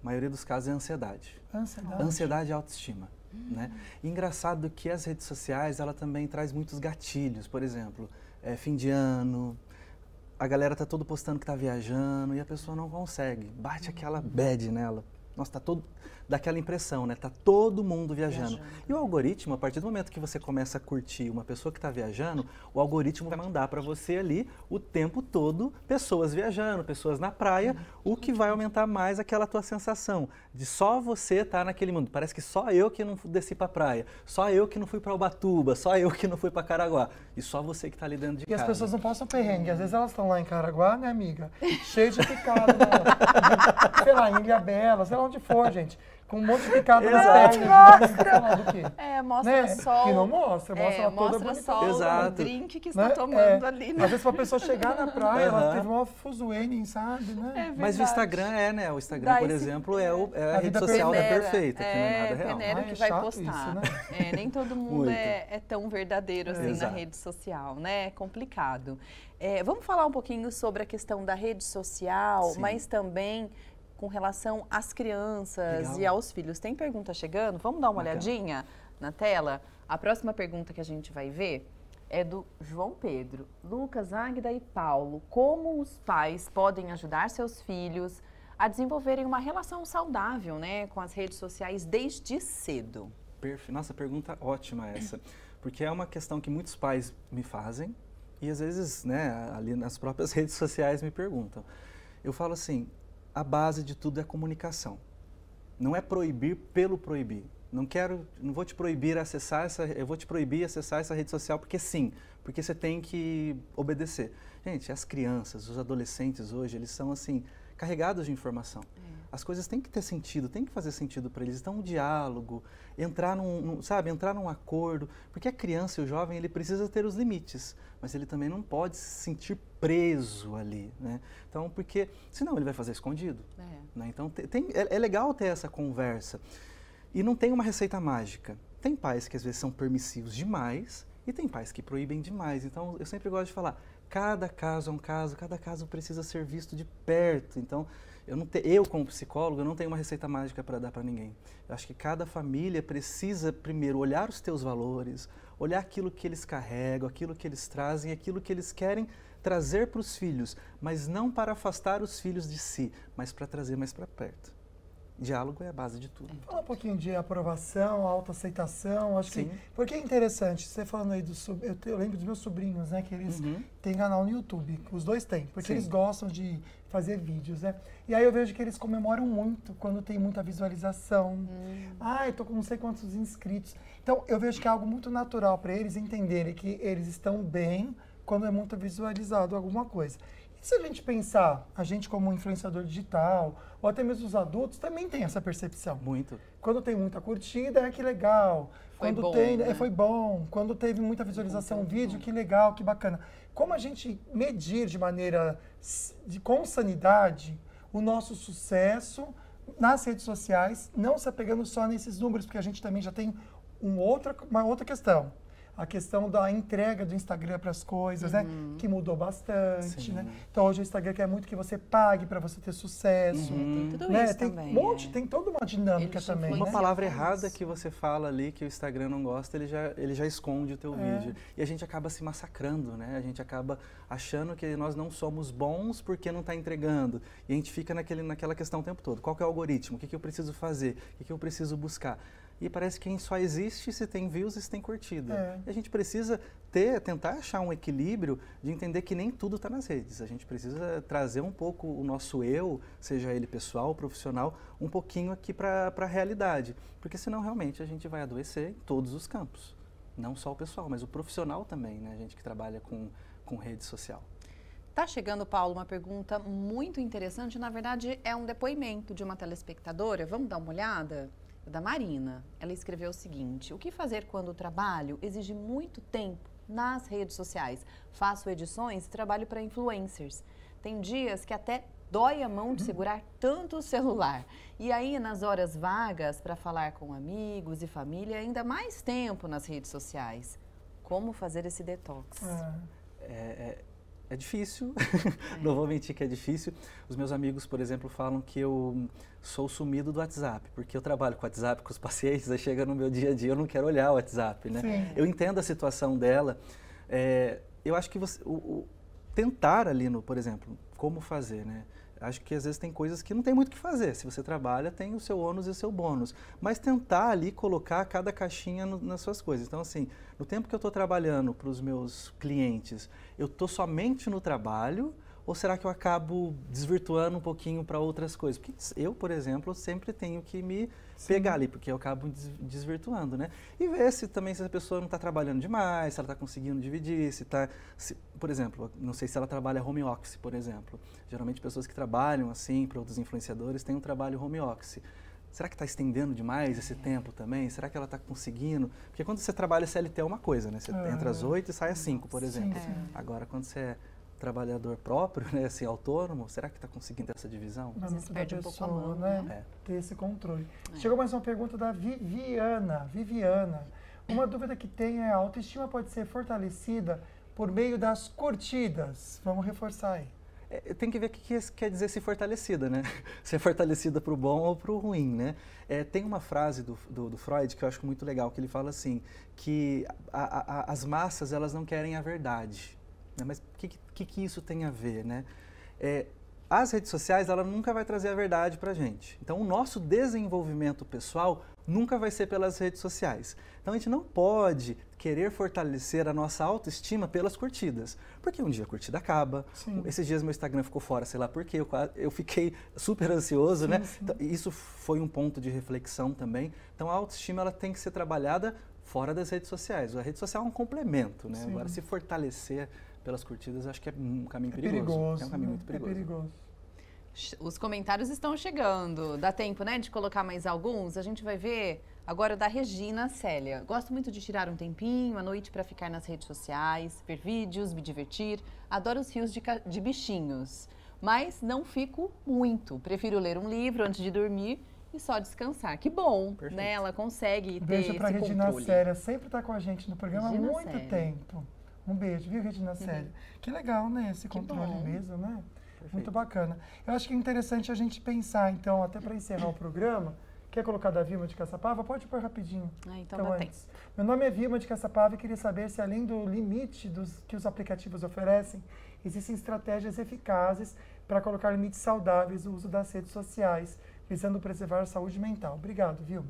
a maioria dos casos é ansiedade. Ansiedade? Ansiedade e autoestima. Né? E engraçado que as redes sociais, ela também traz muitos gatilhos. Por exemplo, fim de ano, a galera tá todo postando que tá viajando e a pessoa não consegue. Bate aquela bad nela. Nossa, tá todo... daquela impressão, né? Tá todo mundo viajando. E o algoritmo, a partir do momento que você começa a curtir uma pessoa que está viajando, o algoritmo vai mandar para você ali o tempo todo pessoas viajando, pessoas na praia, o que vai aumentar mais aquela tua sensação de só você estar naquele mundo. Parece que só eu que não desci para a praia, só eu que não fui para Ubatuba, só eu que não fui para Caraguá e só você que está ali dentro de casa. E as pessoas não passam perrengue. Às vezes elas estão lá em Caraguá, né, amiga? Cheio de picado, sei lá, em Ilhabela, sei lá onde for, gente. Com um monte de picado na perna. Mostra né? só. Que não mostra, mostra ela toda bonita. Só o drink que está tomando ali. Né? Às vezes, pra pessoa chegar na praia, ela teve uma fuzuene, sabe? Né? Mas o Instagram né? O Instagram, por exemplo, é a rede social da perfeita, que não é nada real. Peneira que vai postar. Isso, né? Nem todo mundo é tão verdadeiro assim na rede social, né? É complicado. Vamos falar um pouquinho sobre a questão da rede social, mas também com relação às crianças e aos filhos. Tem pergunta chegando? Vamos dar uma olhadinha na tela? A próxima pergunta que a gente vai ver é do João Pedro. Lucas, Águida e Paulo, como os pais podem ajudar seus filhos a desenvolverem uma relação saudável, né, com as redes sociais desde cedo? Nossa, pergunta ótima essa. Porque é uma questão que muitos pais me fazem e às vezes, né, ali nas próprias redes sociais me perguntam. Eu falo assim, a base de tudo é comunicação. Não é proibir pelo proibir. Não vou te proibir acessar eu vou te proibir acessar essa rede social porque sim, porque você tem que obedecer. Gente, as crianças, os adolescentes hoje, eles são assim, carregados de informação. As coisas têm que ter sentido, tem que fazer sentido para eles. Então, um diálogo, entrar num acordo, porque a criança e o jovem, ele precisa ter os limites, mas ele também não pode se sentir preso ali, né? Então, porque senão ele vai fazer escondido, né? Então, é legal ter essa conversa. E não tem uma receita mágica. Tem pais que às vezes são permissivos demais e tem pais que proíbem demais. Então, eu sempre gosto de falar, cada caso é um caso, cada caso precisa ser visto de perto. Então, eu como psicólogo, eu não tenho uma receita mágica para dar para ninguém. Eu acho que cada família precisa primeiro olhar os teus valores, olhar aquilo que eles carregam, aquilo que eles trazem, aquilo que eles querem trazer para os filhos, mas não para afastar os filhos de si, mas para trazer mais para perto. Diálogo é a base de tudo. Fala um pouquinho de aprovação, autoaceitação, acho que... Porque é interessante, você falando aí eu lembro dos meus sobrinhos, né, que eles têm canal no YouTube, os dois têm, porque eles gostam de fazer vídeos, né? E aí eu vejo que eles comemoram muito quando tem muita visualização. Eu tô com não sei quantos inscritos. Então, eu vejo que é algo muito natural para eles entenderem que eles estão bem quando é muito visualizado alguma coisa. E se a gente pensar, a gente como influenciador digital, ou até mesmo os adultos, também tem essa percepção. Muito. Quando tem muita curtida, que legal. Foi bom. Quando teve muita visualização, vídeo, que legal, que bacana. Como a gente medir de maneira, com sanidade, o nosso sucesso nas redes sociais, não se apegando só nesses números, porque a gente também já tem uma outra questão. A questão da entrega do Instagram para as coisas, né? Que mudou bastante, né? Então, hoje o Instagram quer muito que você pague para você ter sucesso. Tem tudo né? isso Tem também. tem toda uma dinâmica também, Uma né? palavra errada que você fala ali, que o Instagram não gosta, ele já esconde o teu vídeo. E a gente acaba se massacrando, né? A gente acaba achando que nós não somos bons porque não está entregando. E a gente fica naquela questão o tempo todo. Qual que é o algoritmo? O que eu preciso fazer? O que eu preciso buscar? E parece que só existe se tem views e se tem curtida. E a gente precisa tentar achar um equilíbrio de entender que nem tudo está nas redes. A gente precisa trazer um pouco o nosso eu, seja ele pessoal ou profissional, um pouquinho aqui para a realidade. Porque senão realmente a gente vai adoecer em todos os campos. Não só o pessoal, mas o profissional também, né? A gente que trabalha com rede social. Tá chegando, Paulo, uma pergunta muito interessante. Na verdade, é um depoimento de uma telespectadora. Vamos dar uma olhada? Da Marina. Ela escreveu o seguinte: o que fazer quando o trabalho exige muito tempo nas redes sociais? Faço edições e trabalho para influencers. Tem dias que até dói a mão de segurar tanto o celular. E aí, nas horas vagas, para falar com amigos e família, ainda mais tempo nas redes sociais. Como fazer esse detox? É difícil, não vou mentir que é difícil. Os meus amigos, por exemplo, falam que eu sou sumido do WhatsApp, porque eu trabalho com o WhatsApp com os pacientes, aí chega no meu dia a dia, eu não quero olhar o WhatsApp, né? Eu entendo a situação dela. Eu acho que tentar ali, por exemplo, como fazer, né? Acho que às vezes tem coisas que não tem muito o que fazer. Se você trabalha, tem o seu ônus e o seu bônus. Mas tentar ali colocar cada caixinha nas suas coisas. Então, assim, no tempo que eu estou trabalhando para os meus clientes, eu estou somente no trabalho ou será que eu acabo desvirtuando um pouquinho para outras coisas? Porque eu, por exemplo, sempre tenho que me pegar ali, porque eu acabo desvirtuando, né? E ver se também se a pessoa não está trabalhando demais, se ela está conseguindo dividir, por exemplo, não sei se ela trabalha home office, por exemplo. Geralmente pessoas que trabalham assim, para outros influenciadores, têm um trabalho home office. Será que está estendendo demais esse tempo também? Será que ela está conseguindo? Porque quando você trabalha CLT é uma coisa, né? Você entra às 8 e sai às 5, por exemplo. Agora, quando você é trabalhador próprio, né, assim, autônomo, será que está conseguindo ter essa divisão? Às vezes perde um pouco a mão, né? Ter esse controle. Chegou mais uma pergunta da Viviana. Uma dúvida que tem é: a autoestima pode ser fortalecida por meio das curtidas? Vamos reforçar aí. Tem que ver o que quer dizer se fortalecida, né? Se é fortalecida para o bom ou para o ruim, né? Tem uma frase do Freud que eu acho muito legal, que ele fala assim, que as massas, elas não querem a verdade. Mas o que isso tem a ver, né? As redes sociais, ela nunca vai trazer a verdade para a gente. Então, o nosso desenvolvimento pessoal nunca vai ser pelas redes sociais. Então, a gente não pode querer fortalecer a nossa autoestima pelas curtidas. Porque um dia a curtida acaba. Sim. Esses dias meu Instagram ficou fora, sei lá por quê. Eu fiquei super ansioso, né? Sim. Então, isso foi um ponto de reflexão também. Então, a autoestima, ela tem que ser trabalhada fora das redes sociais. A rede social é um complemento, né? Sim. Agora, se fortalecer pelas curtidas, acho que é um caminho perigoso. É um caminho muito perigoso. É perigoso. Os comentários estão chegando. Dá tempo, né, de colocar mais alguns? A gente vai ver agora o da Regina Célia. Gosto muito de tirar um tempinho à noite para ficar nas redes sociais, ver vídeos, me divertir. Adoro os rios de bichinhos. Mas não fico muito. Prefiro ler um livro antes de dormir e só descansar. Que bom, né? Ela consegue ter Beijo pra esse Regina controle. Célia. Sempre tá com a gente no programa há Regina muito Célia. tempo. Um beijo, viu, Regina Célia? Que legal, né? Esse controle mesmo, né? Perfeito. Muito bacana. Eu acho que é interessante a gente pensar, então, até para encerrar o programa. Quer colocar da Vilma de Caçapava? Pode pôr rapidinho. Então dá tempo. Meu nome é Vilma de Caçapava e queria saber se, além do limite que os aplicativos oferecem, existem estratégias eficazes para colocar limites saudáveis no uso das redes sociais, visando preservar a saúde mental. Obrigado, Vilma.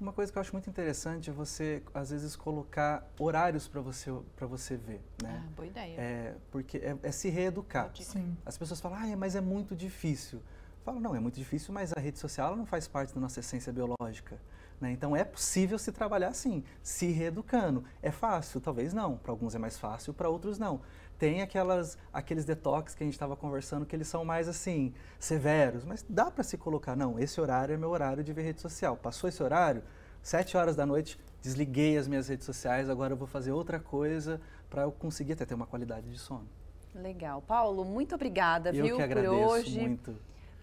Uma coisa que eu acho muito interessante é você, às vezes, colocar horários para você ver, né? Boa ideia. Porque é se reeducar. Sim. As pessoas falam, mas é muito difícil. Eu falo, não, é muito difícil, mas a rede social ela não faz parte da nossa essência biológica. Né? Então, é possível se trabalhar assim, se reeducando. É fácil? Talvez não. Para alguns é mais fácil, para outros não. Tem aqueles detox que a gente estava conversando, que eles são mais assim, severos, mas dá para se colocar, não, esse horário é meu horário de ver rede social. Passou esse horário, 7 horas da noite, desliguei as minhas redes sociais, agora eu vou fazer outra coisa para eu conseguir até ter uma qualidade de sono. Legal. Paulo, muito obrigada, Eu que agradeço por hoje, muito.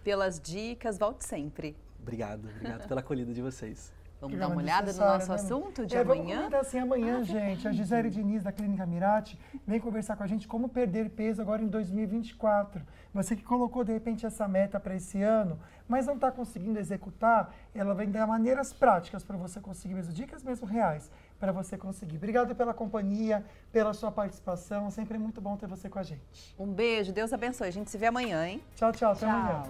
pelas dicas. Volte sempre. Obrigado pela acolhida de vocês. Vamos dar uma olhada no nosso assunto de amanhã? Vamos comentar assim, amanhã, gente, a Gisele Diniz, da Clínica Mirati, vem conversar com a gente como perder peso agora em 2024. Você que colocou, de repente, essa meta para esse ano, mas não está conseguindo executar, ela vai dar maneiras práticas para você conseguir mesmo, dicas mesmo reais, para você conseguir. Obrigado pela companhia, pela sua participação, sempre é muito bom ter você com a gente. Um beijo, Deus abençoe. A gente se vê amanhã, hein? Tchau, tchau, até amanhã.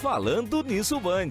Falando Nisso Band.